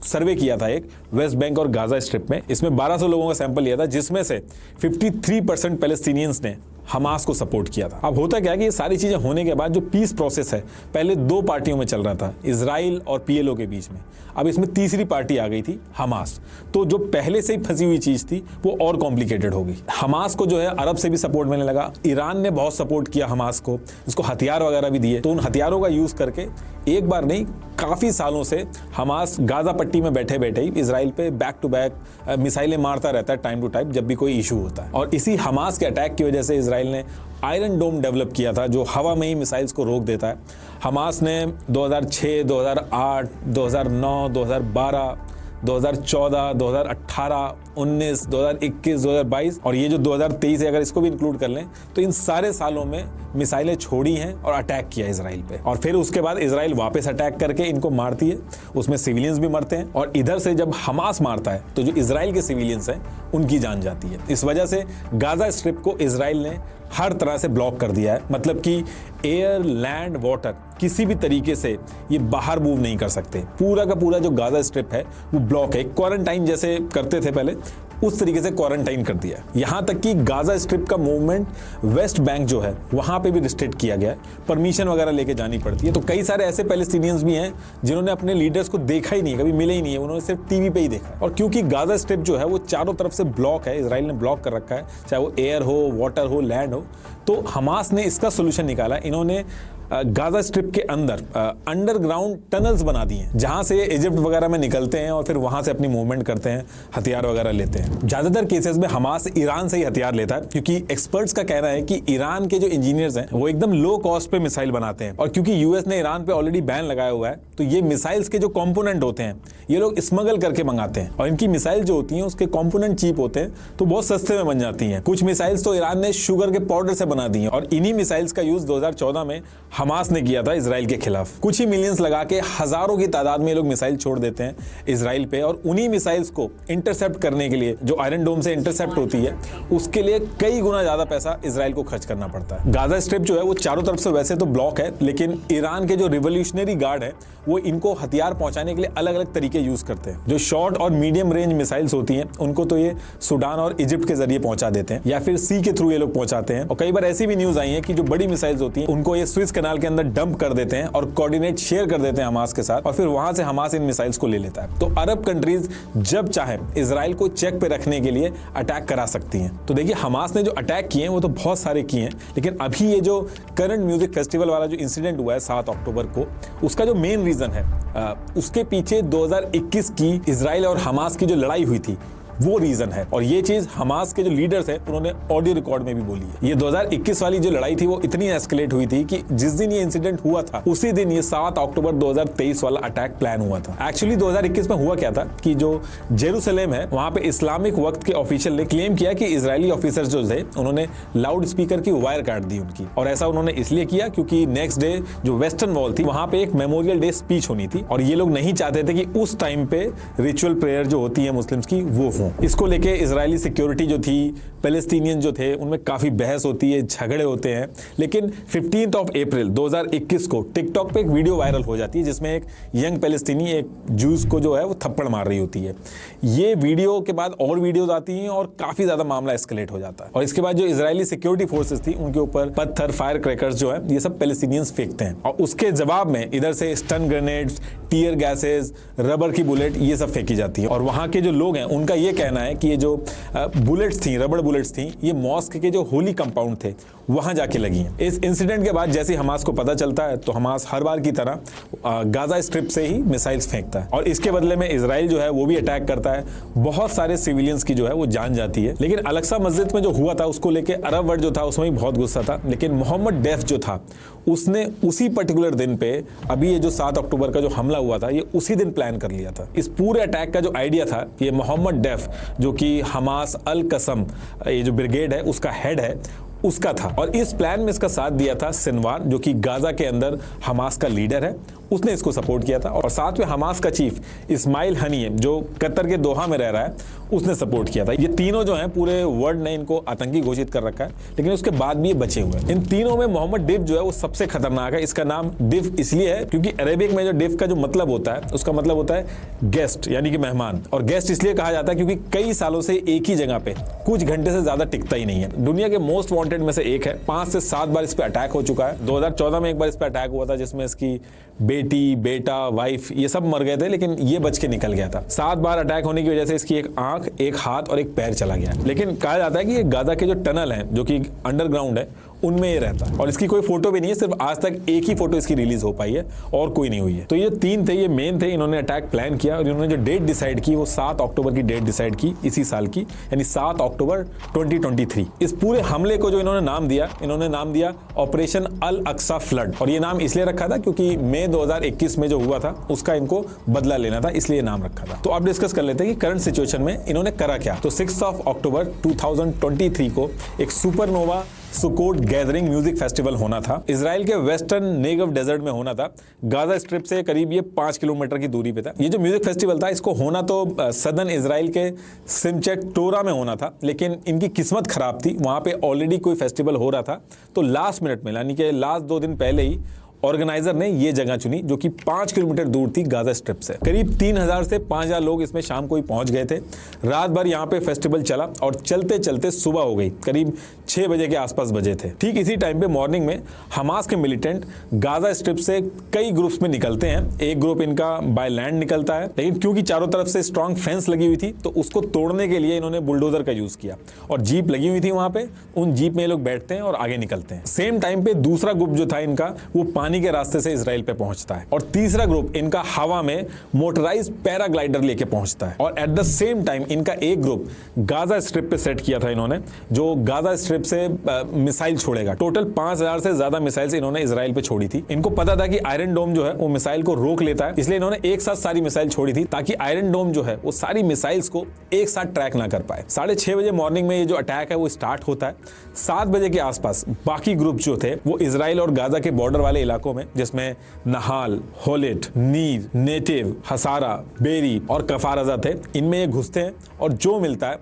सर्वे किया था एक वेस्ट बैंक और गाजा स्ट्रिप में। इसमें 1200 लोगों का सैंपल लिया था, जिसमें से 53% पैलेस्टीनियंस ने हमास को सपोर्ट किया था। अब होता क्या है कि ये सारी चीजें होने के बाद जो पीस प्रोसेस है पहले दो पार्टियों में चल रहा था, इजराइल और पीएलओ के बीच में, अब इसमें तीसरी पार्टी आ गई थी हमास। तो जो पहले से ही फंसी हुई चीज थी वो और कॉम्प्लिकेटेड हो गई। हमास को जो है अरब से भी सपोर्ट मिलने लगा, ईरान ने बहुत सपोर्ट किया हमास को, उसको हथियार वगैरह भी दिए। तो उन हथियारों का यूज करके एक बार नहीं काफी सालों से हमास गाजा पट्टी में बैठे बैठे ही इजराइल पे बैक टू बैक मिसाइलें मारता रहता है टाइम टू टाइम जब भी कोई इशू होता है। और इसी हमास के अटैक की वजह से इजराइल ने आयरन डोम डेवलप किया था जो हवा में ही मिसाइल्स को रोक देता है। हमास ने 2006, 2008, 2009, 2012, 2014, 2018, 19, 2021, 2022 और ये जो 2023 है, अगर इसको भी इंक्लूड कर लें तो इन सारे सालों में मिसाइलें छोड़ी हैं और अटैक किया इजराइल पे। और फिर उसके बाद इजराइल वापस अटैक करके इनको मारती है, उसमें सिविलियंस भी मरते हैं। और इधर से जब हमास मारता है तो जो इजराइल के सिविलियंस हैं उनकी जान जाती है। इस वजह से गाजा स्ट्रिप को इजराइल ने हर तरह से ब्लॉक कर दिया है, मतलब कि एयर, लैंड, वाटर किसी भी तरीके से ये बाहर मूव नहीं कर सकते। पूरा का पूरा जो गाजा स्ट्रिप है वो ब्लॉक है। क्वारंटाइन जैसे करते थे पहले उस तरीके से क्वारंटाइन कर दिया है। यहां तक कि गाजा स्ट्रिप का मूवमेंट वेस्ट बैंक जो है वहां पे भी रिस्ट्रिक्ट किया गया है, परमिशन वगैरह लेके जानी पड़ती है। तो कई सारे ऐसे पैलेस्टीनियंस भी हैं जिन्होंने अपने लीडर्स को देखा ही नहीं, कभी मिले ही नहीं है, उन्होंने सिर्फ टीवी पे ही देखा। और क्योंकि गाजा स्ट्रिप जो है वो चारों तरफ से ब्लॉक है, इजराइल ने ब्लॉक कर रखा है, चाहे वो एयर हो, वाटर हो, लैंड हो, तो हमास ने इसका सोल्यूशन निकाला। इन्होंने गाजा स्ट्रिप के अंदर अंडरग्राउंड टनल्स बना दिए हैं जहां से इजिप्ट वगैरह में निकलते हैं और फिर वहां से अपनी मूवमेंट करते हैं, हथियार वगैरह लेते हैं। ज्यादातर केसेस में हमास ईरान से ही हथियार लेता है, क्योंकि एक्सपर्ट्स का कहना है कि ईरान के जो इंजीनियर्स हैं वो एकदम लो कॉस्ट पे मिसाइल बनाते हैं। और क्योंकि यूएस ने ईरान पे ऑलरेडी बैन लगाया हुआ है तो ये मिसाइल्स के जो कॉम्पोनेंट होते हैं ये लोग स्मगल करके मंगाते हैं। और इनकी मिसाइल जो होती है उसके कॉम्पोनेंट चीप होते हैं तो बहुत सस्ते में बन जाती हैं। कुछ मिसाइल्स तो ईरान ने शुगर के पाउडर से बना दी हैं और इन्हीं मिसाइल्स का यूज 2014 में हमास ने किया था इजराइल के खिलाफ। कुछ ही मिलियंस लगा के हजारों की तादाद में लोग मिसाइल छोड़ देते हैं इजराइल पे, और उन्हीं मिसाइल्स को इंटरसेप्ट करने के लिए जो आयरन डोम से इंटरसेप्ट होती है उसके लिए कई गुना ज्यादा पैसा इजराइल को खर्च करना पड़ता है। गाजा स्ट्रिप जो है वो चारों तरफ से वैसे तो ब्लॉक है, लेकिन ईरान के जो रिवोल्यूशनरी गार्ड है वो इनको हथियार पहुंचाने के लिए अलग अलग तरीके यूज करते हैं। जो शॉर्ट और मीडियम रेंज मिसाइल्स होती हैं उनको तो ये सूडान और इजिप्ट के जरिए पहुंचा देते हैं या फिर सी के थ्रू ये लोग पहुंचाते हैं। और कई बार ऐसी भी न्यूज आई है कि जो बड़ी मिसाइल्स होती हैं उनको ये स्विस कैनाल के अंदर डंप कर देते हैं और कोऑर्डिनेट शेयर कर देते हैं हमास के साथ, और फिर वहां से हमास इन मिसाइल्स को ले लेता है। तो अरब कंट्रीज जब चाहे इजराइल को चेक पे रखने के लिए अटैक करा सकती हैं। तो देखिए हमास ने जो अटैक किए हैं वो तो बहुत सारे किए हैं, लेकिन अभी ये जो करंट म्यूजिक फेस्टिवल वाला जो इंसिडेंट हुआ है 7 अक्टूबर को, उसका जो मेन रीजन है उसके पीछे 2021 की इजराइल और हमास की जो लड़ाई हुई थी वो रीजन है। और ये चीज हमास के जो लीडर्स हैं उन्होंने ऑडियो रिकॉर्ड में भी बोली है। ये 2021 वाली जो लड़ाई थी वो इतनी एस्केलेट हुई थी कि जिस दिन ये इंसिडेंट हुआ था उसी दिन ये 7 अक्टूबर 2023 वाला अटैक प्लान हुआ था। एक्चुअली 2021 में हुआ क्या था कि जो जेरूसलेम है वहां पे इस्लामिक वक्त के ऑफिशियल ने क्लेम किया कि इजरायली ऑफिसर्स जो थे उन्होंने लाउड स्पीकर की वायर काट दी उनकी, और ऐसा उन्होंने इसलिए किया क्योंकि नेक्स्ट डे जो वेस्टर्न वॉल थी वहां पे एक मेमोरियल डे स्पीच होनी थी और ये लोग नहीं चाहते थे कि उस टाइम पे रिचुअल प्रेयर जो होती है मुस्लिम्स की वो हो। इसको लेके इजरायली सिक्योरिटी जो थी, पैलेस्टीनियन जो थे, उनमें काफी बहस होती है, झगड़े होते हैं। लेकिन 15 अप्रैल 2021 को टिकटॉक पे एक वीडियो वायरल हो जाती है जिसमें एक यंग पैलेस्टीनी एक जूस को जो है वो थप्पड़ मार रही होती है। ये वीडियो के बाद और वीडियोस आती हैं और काफी ज्यादा मामला एस्केलेट हो जाता है। और इसके बाद जो इजरायली सिक्योरिटी फोर्सेस थी उनके ऊपर पत्थर, फायर क्रैकर्स जो है ये सब पैलेस्टीनियंस फेंकते हैं, और उसके जवाब में इधर से stun grenades, tear gases, rubber की बुलेट ये सब फेंकी जाती है। और वहां के जो लोग हैं उनका ये कहना है कि ये जो बुलेट्स थी, रबर बुलेट्स थी, ये मॉस्क के जो होली कंपाउंड थे वहां जाके लगी हैं। इस इंसिडेंट के बाद जैसे हमास को पता चलता है तो हमास हर बार की तरह गाजा स्ट्रिप से ही मिसाइल्स फेंकता है, और इसके बदले में इजराइल जो है वो भी अटैक करता है। बहुत सारे सिविलियंस की जो है वो जान जाती है। लेकिन अल-अक्सा मस्जिद में जो हुआ था उसको लेके अरब वर्ल्ड जो था उसमें भी बहुत गुस्सा था, लेकिन मोहम्मद डेफ जो था उसने उसी पर्टिकुलर दिन पे, अभी ये जो 7 अक्टूबर का जो हमला हुआ था ये उसी दिन प्लान कर लिया था। इस पूरे अटैक का जो आइडिया था ये मोहम्मद डेफ चीफ जो कि हमास अल कसम ये जो ब्रिगेड है उसका हेड है उसका था। और इस प्लान में इसका साथ दिया था सिनवार जो कि गाजा के अंदर हमास का लीडर है, उसने इसको सपोर्ट किया था। और साथ में हमास का चीफ इस्माइल हनीय जो कतर के दोहा में रह रहा है उसने सपोर्ट किया था। ये तीनों जो हैं पूरे वर्ल्ड ने इनको आतंकी घोषित कर रखा है, लेकिन उसके बाद भी ये बचे हुए हैं। इन तीनों में मोहम्मद डिफ जो है वो सबसे खतरनाक है। इसका नाम डिफ इसलिए है क्योंकि अरेबिक में जो डिफ का जो मतलब होता है उसका मतलब होता है गेस्ट यानी कि मेहमान। और गेस्ट इसलिए कहा जाता है क्योंकि कई सालों से एक ही जगह पे कुछ घंटे से ज्यादा टिकता ही नहीं है। दुनिया के मोस्ट वांटेड में से एक है। 5 से 7 बार इस पे अटैक हो चुका है। 2014 में एक बार इस पे अटैक हुआ था जिसमें इसकी बेटी, बेटा, वाइफ ये सब मर गए थे, लेकिन ये बच के निकल गया था। 7 बार अटैक होने की वजह से इसकी एक आंख, एक हाथ और एक पैर चला गया। लेकिन कहा जाता है कि ये गाजा के जो टनल हैं जो कि अंडरग्राउंड है उनमें ये रहता है। और इसकी कोई फोटो भी नहीं है, सिर्फ आज तक एक ही फोटो इसकी रिलीज हो पाई है और कोई नहीं हुई है। तो ये 3 थे, ये मेन थे। इन्होंने अटैक प्लान किया और इन्होंने जो डेट डिसाइड की वो 7 अक्टूबर की डेट डिसाइड की इसी साल की, यानी 7 अक्टूबर 2023। इस पूरे हमले को जो इन्होंने नाम दिया ऑपरेशन अल अक्सा फ्लड। और ये नाम इसलिए रखा था क्योंकि मई 2021 में जो हुआ था उसका इनको बदला लेना था, इसलिए नाम रखा था। तो अब डिस्कस कर लेते हैं कि करंट सिचुएशन में इन्होंने करा क्या। तो 6 अक्टूबर 2023 को एक सुपरनोवा सुकोट गैदरिंग म्यूजिक फेस्टिवल होना था। इजराइल के वेस्टर्न नेगव डेजर्ट में होना था। गाजा स्ट्रिप से करीब ये 5 किलोमीटर की दूरी पे था। ये जो म्यूजिक फेस्टिवल था इसको होना तो सदर्न इजराइल के सिमचेट टोरा में होना था, लेकिन इनकी किस्मत खराब थी। वहां पे ऑलरेडी कोई फेस्टिवल हो रहा था, तो लास्ट मिनट में यानी कि लास्ट 2 दिन पहले ही ऑर्गेनाइजर ने ये जगह चुनी जो कि 5 किलोमीटर दूर थी गाजा स्ट्रिप से। करीब 3000 से 5000 लोग इसमें शाम को ही पहुंच गए थे। रात भर यहाँ पे फेस्टिवल चला और चलते चलते सुबह हो गई, करीब 6 बजे के आसपास बजे थे। ठीक इसी टाइम पे मॉर्निंग में हमास के मिलिटेंट गाजा स्ट्रिप से कई ग्रुप्स में निकलते हैं। एक ग्रुप इनका बाय लैंड निकलता है, लेकिन क्योंकि चारों तरफ से स्ट्रॉन्ग फेंस लगी हुई थी तो उसको तोड़ने के लिए इन्होंने बुलडोजर का यूज किया और जीप लगी हुई थी वहां पे। उन जीप में ये लोग बैठते हैं और आगे निकलते हैं। सेम टाइम पे दूसरा ग्रुप जो था इनका वो पानी के रास्ते से इजराइल पे पहुंचता है और तीसरा ग्रुप इनका हवा में मोटराइज्ड पैराग्लाइडर लेके पहुंचता है। और एट द सेम टाइम इनका एक ग्रुप गाजा स्ट्रिप पे सेट किया था इन्होंने, जो गाजा स्ट्रिप से मिसाइल छोड़ेगा। टोटल 5000 से ज्यादा मिसाइल्स इन्होंने इजराइल पे छोड़ी थी। इनको पता था कि आयरन डोम जो है वो मिसाइल को रोक लेता है, इसलिए इन्होंने एक साथ सारी मिसाइल छोड़ी थी ताकि आयरन डोम जो है वो सारी मिसाइल्स को एक साथ ट्रैक ना कर पाए। 6:30 बजे मॉर्निंग में ये जो अटैक है वो स्टार्ट होता है। 7 बजे के आसपास बाकी ग्रुप जो थे वो इजराइल और गाजा के बॉर्डर वाले इलाकों में, जिसमें नहाल, होलेट, नीर, नेटिव, हसारा, बेरी और कफारजा थे, इनमें ये घुसते हैं और जो मिलता है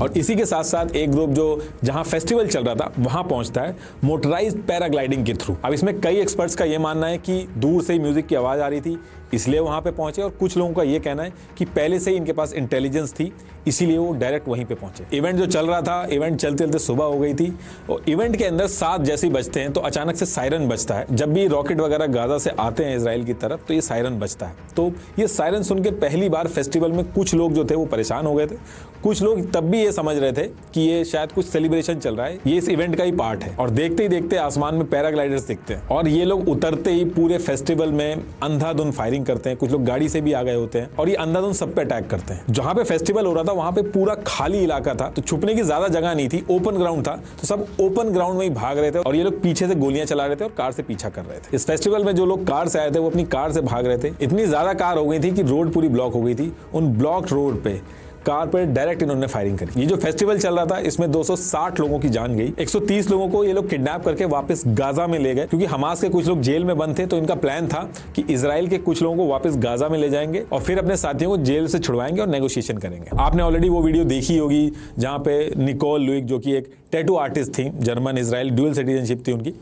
और इसी के साथ साथ एक ग्रुप जो जहां फेस्टिवल चल रहा था वहां पहुंचता है मोटराइज्ड पैराग्लाइडिंग के थ्रू। अब इसमें कई एक्सपर्ट्स का यह मानना है कि दूर से ही म्यूजिक की आवाज आ रही थी इसलिए वहां पे पहुंचे, और कुछ लोगों का यह कहना है कि पहले से ही इनके पास इंटेलिजेंस थी इसीलिए वो डायरेक्ट वहीं पे पहुंचे। इवेंट जो चल रहा था, इवेंट चलते चलते सुबह हो गई थी और इवेंट के अंदर 7 जैसे ही बजते हैं तो अचानक से सायरन बजता है। जब भी रॉकेट वगैरह गाजा से आते हैं इजराइल की तरफ तो ये सायरन बजता है। तो ये सायरन सुन के पहली बार फेस्टिवल में कुछ लोग जो थे वो परेशान हो गए थे। कुछ लोग तब भी ये समझ रहे थे कि ये शायद कुछ सेलिब्रेशन चल रहा है, ये इस इवेंट का ही पार्ट है। और देखते ही देखते आसमान में पैराग्लाइडर्स दिखते हैं और ये लोग उतरते ही पूरे फेस्टिवल में अंधाधुंध फायरिंग करते हैं। कुछ लोग गाड़ी से भी आ गए होते हैं और ये अंधाधुंध सब पे अटैक करते हैं। जहां पे फेस्टिवल हो रहा था वहां पे पूरा खाली इलाका था, तो छुपने की ज्यादा जगह नहीं थी, ओपन ग्राउंड था, तो सब ओपन ग्राउंड में ही भाग रहे थे और ये लोग पीछे से गोलियां चला रहे थे और कार से पीछा कर रहे थे। इस फेस्टिवल में जो लोग कार से आए थे वो अपनी कार से भाग रहे थे। इतनी ज्यादा कार हो गई थी कि रोड पूरी ब्लॉक हो गई थी। उन ब्लॉक रोड पे कार पर डायरेक्ट इन्होंने फायरिंग करी। ये जो फेस्टिवल चल रहा था इसमें 260 लोगों की जान गई। 130 लोगों को ये लोग किडनैप करके वापस गाजा में ले गए, क्योंकि हमास के कुछ लोग जेल में बंद थे। तो इनका प्लान था कि इजराइल के कुछ लोगों को वापस गाजा में ले जाएंगे और फिर अपने साथियों को जेल से छुड़वाएंगे और नेगोशिएशन करेंगे। आपने ऑलरेडी वो वीडियो देखी होगी जहां पे निकोल लुइक, जो कि एक टैटू आर्टिस्ट थी, जर्मन इजराइल ड्यूअल सिटीजनशिप थी उनकी,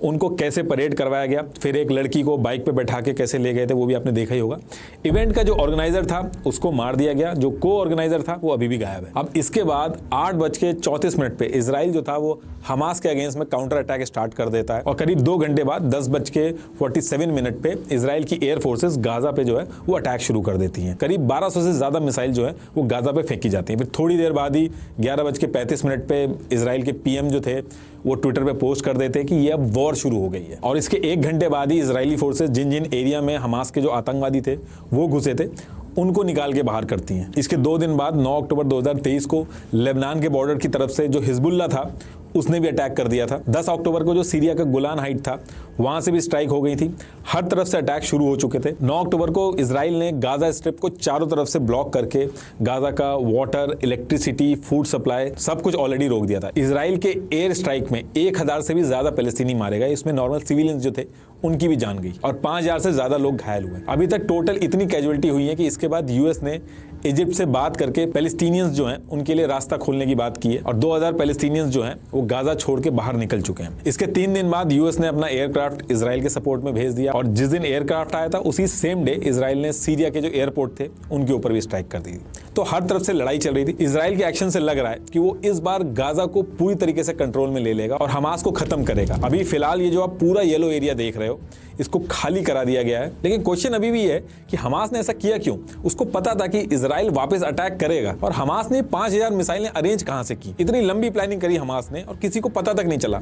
उनको कैसे परेड करवाया गया, फिर एक लड़की को बाइक पे बैठा के कैसे ले गए थे वो भी आपने देखा ही होगा। इवेंट का जो ऑर्गेनाइजर था उसको मार दिया गया, जो को ऑर्गेनाइजर था वो अभी भी गायब है। अब इसके बाद 8:34 पे इजराइल जो था वो हमास के अगेंस्ट में काउंटर अटैक स्टार्ट कर देता है और करीब 2 घंटे बाद 10:47 पे इजराइल की एयर फोर्सेस गाजा पे जो है वो अटैक शुरू कर देती हैं। करीब 1200 से ज्यादा मिसाइल जो है वो गाजा पे फेंकी जाती हैं। फिर थोड़ी देर बाद ही 11:35 पे इजराइल के पीएम जो थे वो ट्विटर पे पोस्ट कर देते हैं कि ये अब वॉर शुरू हो गई है। और इसके 1 घंटे बाद ही इजरायली फोर्सेस जिन जिन एरिया में हमास के जो आतंकवादी थे वो घुसे थे उनको निकाल के बाहर करती हैं। इसके 2 दिन बाद 9 अक्टूबर 2023 को लेबनान के बॉर्डर की तरफ से जो हिजबुल्लाह था उसने भी अटैक कर दिया था। 10 अक्टूबर को जो सीरिया का गोलान हाइट था वहां से भी स्ट्राइक हो गई थी। हर तरफ से अटैक शुरू हो चुके थे। 9 अक्टूबर को इजराइल ने गाजा स्ट्रिप को चारों तरफ से ब्लॉक करके गाजा का वाटर, इलेक्ट्रिसिटी, फूड सप्लाई सब कुछ ऑलरेडी रोक दिया था। इजराइल के एयर स्ट्राइक में 1000 से भी ज्यादा पैलेस्टीनी मारे गए। इसमें नॉर्मल सिविलियंस जो थे उनकी भी जान गई और 5000 से ज्यादा लोग घायल हुए। अभी तक टोटल इतनी कैजुअलिटी हुई है कि इसके बाद यूएस ने इजिप्ट से बात करके पैलेस्टीनियंस जो हैं उनके लिए रास्ता खोलने की बात की है और 2000 पैलेस्टीनियंस जो हैं वो गाजा छोड़ के बाहर निकल चुके हैं। इसके 3 दिन बाद यूएस ने अपना एयरक्राफ्ट इजराइल के सपोर्ट में भेज दिया और जिस दिन एयरक्राफ्ट आया था उसी सेम डे इजराइल ने सीरिया के जो एयरपोर्ट थे उनके ऊपर भी स्ट्राइक कर दी। तो हर तरफ से लड़ाई चल रही थी। इजराइल के एक्शन से लग रहा है कि वो इस बार गाजा को पूरी तरीके से कंट्रोल में ले लेगा और हमास को खत्म करेगा। अभी फिलहाल ये जो आप पूरा येलो एरिया देख रहे हो इसको खाली करा दिया गया है, लेकिन क्वेश्चन अभी भी है कि हमास ने ऐसा किया क्यों? उसको पता था कि इजराइल वापस अटैक करेगा और हमास ने 5000 मिसाइलें अरेंज कहां से की? इतनी लंबी प्लानिंग करी हमास ने और किसी को पता तक नहीं चला।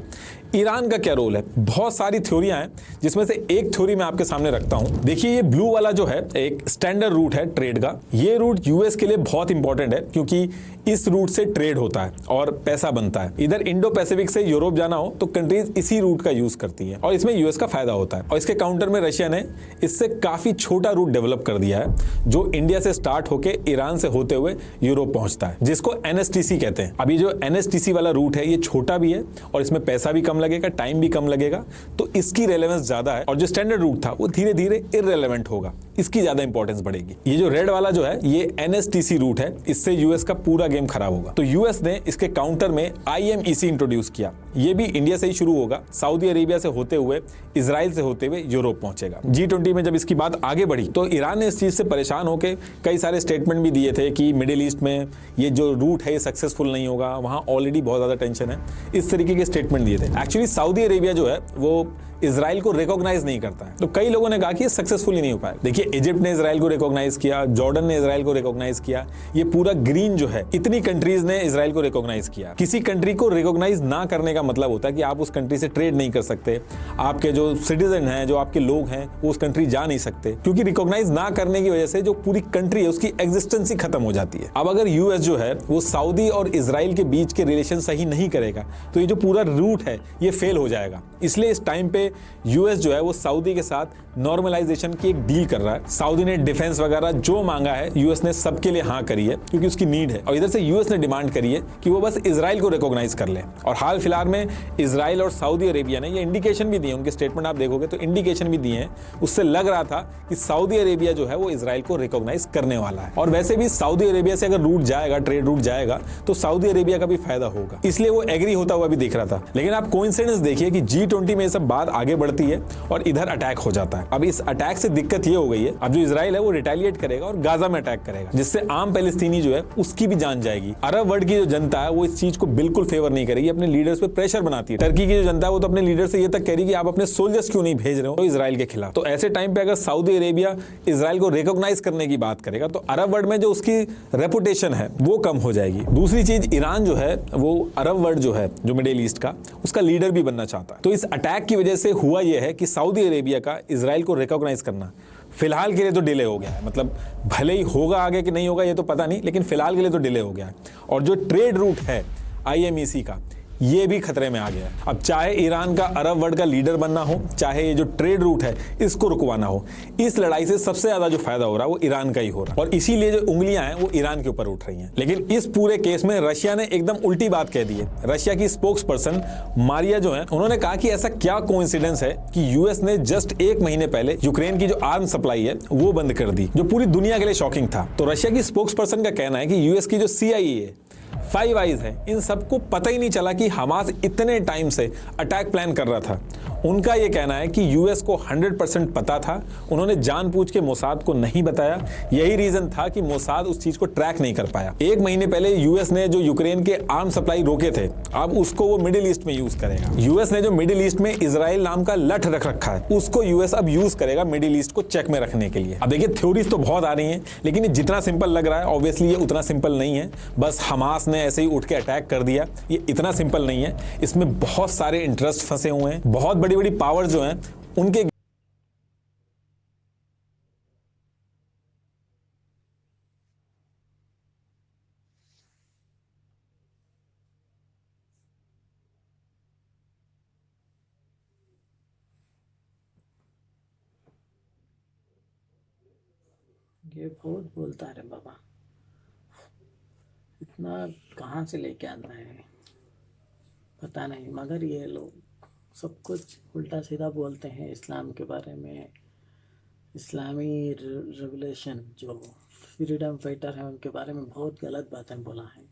ईरान का क्या रोल है? बहुत सारी थ्योरियां हैं जिसमें से एक थ्योरी मैं आपके सामने रखता हूं। देखिए ये ब्लू वाला जो है एक स्टैंडर्ड रूट है ट्रेड का। ये रूट यूएस के लिए बहुत इंपॉर्टेंट है क्योंकि इस रूट से ट्रेड होता है और पैसा बनता है। इधर इंडो पैसिफिक से यूरोप जाना हो तो कंट्रीज इसी रूट का यूज करती है और इसमें यूएस का फायदा होता है। और इसके काउंटर में रशिया ने इससे काफी छोटा रूट डेवलप कर दिया है जो इंडिया से स्टार्ट होकर ईरान से होते हुए यूरोप पहुंचता है, जिसको एनएसटीसी कहते हैं। अभी जो एनएसटीसी वाला रूट है ये छोटा भी है और इसमें पैसा भी कम लगेगा, टाइम भी कम लगेगा, तो इसकी रेलेवेंस ज्यादा है। और जो स्टैंडर्ड रूट था वो धीरे धीरे इररेलेवेंट होगा, इसकी ज्यादा इंपॉर्टेंस बढ़ेगी। ये जो रेड वाला जो है ये एनएसटीसी रूट है, इससे यूएस का पूरा गेम खराब होगा। तो यूएस ने इसके काउंटर में आईएमईसी इंट्रोड्यूस किया। ये भी इंडिया से ही शुरू होगा, सऊदी अरेबिया से होते हुए, इजराइल से होते हुए यूरोप पहुंचेगा। G20 में जब इसकी बात आगे बढ़ी तो ईरान ने इस चीज से परेशान होकर कई सारे स्टेटमेंट भी दिए थे कि मिडिल ईस्ट में ये जो रूट है ये सक्सेसफुल नहीं होगा, वहां ऑलरेडी बहुत ज्यादा टेंशन है। इस तरीके के स्टेटमेंट दिए थे। एक्चुअली सऊदी अरेबिया जो है वो इजराइल को रिकॉग्नाइज नहीं करता है, तो कई लोगों ने कहा कि ये सक्सेसफुल ही नहीं हो पाया। देखिए इजिप्ट ने इजराइल को रिकॉग्नाइज किया, जॉर्डन ने इजराइल को रिकॉग्नाइज किया, ये पूरा ग्रीन जो है इतनी कंट्रीज ने इजराइल को रिकॉग्नाइज किया। किसी कंट्री को रिकॉग्नाइज ना करने का मतलब होता है कि आप उस कंट्री से ट्रेड नहीं कर सकते, आपके जो सिटीजन हैं, जो आपके लोग हैं वो उस कंट्री जा नहीं सकते, क्योंकि रिकॉग्नाइज ना करने की वजह से जो पूरी कंट्री है उसकी एग्जिस्टेंस ही खत्म हो जाती है। अब अगर यूएस जो है वो सऊदी और इजराइल के बीच के रिलेशन सही नहीं करेगा तो ये जो पूरा रूट है ये फेल हो जाएगा। इसलिए इस टाइम पे यूएस जो है वो सऊदी के साथ नॉर्मलाइजेशन की एक डील कर रहा है। सऊदी ने डिफेंस वगैरह जो मांगा है यूएस ने सबके लिए हाँ करी है क्योंकि उसकी नीड है, और इधर से यूएस ने डिमांड करी है कि वो बस इजराइल को रिकॉग्नाइज कर ले। और हाल फिलहाल में इजराइल और सऊदी अरेबिया ने ये इंडिकेशन भी दिए, उनके स्टेटमेंट आप देखोगे तो इंडिकेशन भी दिए हैं, उससे लग रहा था कि सऊदी अरेबिया जो है वो इजराइल को रिकॉग्नाइज करने वाला है। और वैसे भी सऊदी अरेबिया से अगर रूट जाएगा, ट्रेड रूट जाएगा, तो सऊदी अरेबिया का भी फायदा होगा, इसलिए वो एग्री होता हुआ भी दिख रहा था। लेकिन आप कोइंसिडेंस देखिए कि G20 में सब बात आगे बढ़ती है और इधर अटैक हो जाता है। अब इस अटैक से दिक्कत ये हो गई है, अब जो इजराइल है वो रिटेलिएट करेगा और गाजा में अटैक करेगा, जिससे आम पैलेस्टीनी जो है उसकी भी जान जाएगी। अरब वर्ल्ड की जो जनता है वो इस चीज को बिल्कुल फेवर नहीं करेगी, अपने लीडर्स पे प्रेशर बनाती है। टर्की की जो जनता है वो तो अपने लीडर से ये तक कह रही कि आप अपने सोल्जर्स क्यों नहीं भेज रहे हो इजराइल के खिलाफ। तो ऐसे टाइम पे अगर सऊदी अरेबिया इजराइल को रिकॉग्नाइज करने की बात करेगा तो अरब वर्ल्ड में जो उसकी रेपुटेशन है वो कम हो जाएगी। दूसरी चीज, ईरान जो है वो अरब वर्ल्ड जो है, जो मिडिल ईस्ट का, उसका लीडर भी बनना चाहता है। तो इस अटैक की वजह से हुआ यह है कि सऊदी अरेबिया का इजराइल को रिकॉग्नाइज करना फिलहाल के लिए तो डिले हो गया है। मतलब भले ही होगा आगे कि नहीं होगा ये तो पता नहीं, लेकिन फिलहाल के लिए तो डिले हो गया है। और जो ट्रेड रूट है आईएमईसी का, ये भी खतरे में आ गया है। अब चाहे ईरान का अरब वर्ल्ड का लीडर बनना हो, चाहे ये जो ट्रेड रूट है इसको रुकवाना हो, इस लड़ाई से सबसे ज्यादा जो फायदा हो रहा है वो ईरान का ही हो रहा है, और इसीलिए जो उंगलियां हैं वो ईरान के ऊपर उठ रही हैं। लेकिन इस पूरे केस में रशिया ने एकदम उल्टी बात कह दी है। रशिया की स्पोक्स पर्सन मारिया जो है, उन्होंने कहा कि ऐसा क्या कोइंसिडेंस है कि यूएस ने जस्ट 1 महीने पहले यूक्रेन की जो आर्म सप्लाई है वो बंद कर दी, जो पूरी दुनिया के लिए शॉकिंग था। तो रशिया की स्पोक्स पर्सन का कहना है कि यूएस की जो CIA है, 5 आइज है, इन सबको पता ही नहीं चला कि हमास इतने टाइम से अटैक प्लान कर रहा था। उनका यह कहना है कि यूएस को 100% पता था, उन्होंने जानबूझ के मोसाद को नहीं बताया। यही रीजन था कि मोसाद उस चीज को ट्रैक नहीं कर पाया। 1 महीने पहले यूएस ने जो यूक्रेन के आर्म सप्लाई रोके थे, अब उसको वो मिडिल ईस्ट में यूज करेगा। यूएस ने जो मिडिल ईस्ट में इजराइल नाम का लठ रख रखा है, उसको यूएस अब यूज करेगा मिडिल ईस्ट को चेक में रखने के लिए। अब देखिए थ्योरीज तो बहुत आ रही हैं, लेकिन ये जितना सिंपल लग रहा है ऑब्वियसली ये उतना सिंपल नहीं है। बस हमास ने ऐसे ही उठ के अटैक कर दिया, ये इतना सिंपल नहीं है। इसमें बहुत सारे इंटरेस्ट फंसे हुए हैं, बहुत बड़ी बड़ी पावर जो हैं उनके ये बहुत बोलता है रे बाबा, इतना कहाँ से लेके आता है पता नहीं, मगर ये लोग सब कुछ उल्टा सीधा बोलते हैं इस्लाम के बारे में। इस्लामी रेवोल्यूशन जो फ्रीडम फाइटर हैं उनके बारे में बहुत गलत बातें बोला है।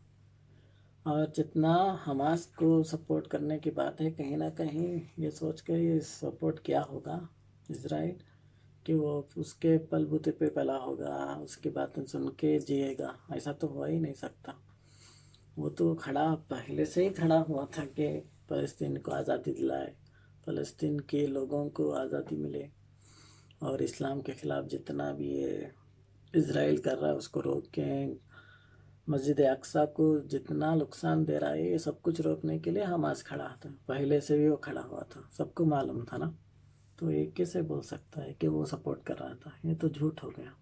और जितना हमास को सपोर्ट करने की बात है, कहीं ना कहीं ये सोच के ये सपोर्ट किया होगा इजराइल कि वो उसके बलबूते पे पला होगा, उसकी बातें सुन के जिएगा। ऐसा तो हो ही नहीं सकता। वो तो पहले से ही खड़ा हुआ था कि फ़लस्तीन को आज़ादी दिलाए, फ़लस्तीन के लोगों को आज़ादी मिले, और इस्लाम के ख़िलाफ़ जितना भी ये इजराइल कर रहा है उसको रोकें। मस्जिद अक्सा को जितना नुकसान दे रहा है, ये सब कुछ रोकने के लिए हमास खड़ा था। पहले से भी वो खड़ा हुआ था, सबको मालूम था ना। तो एक कैसे बोल सकता है कि वो सपोर्ट कर रहा था? ये तो झूठ हो गया।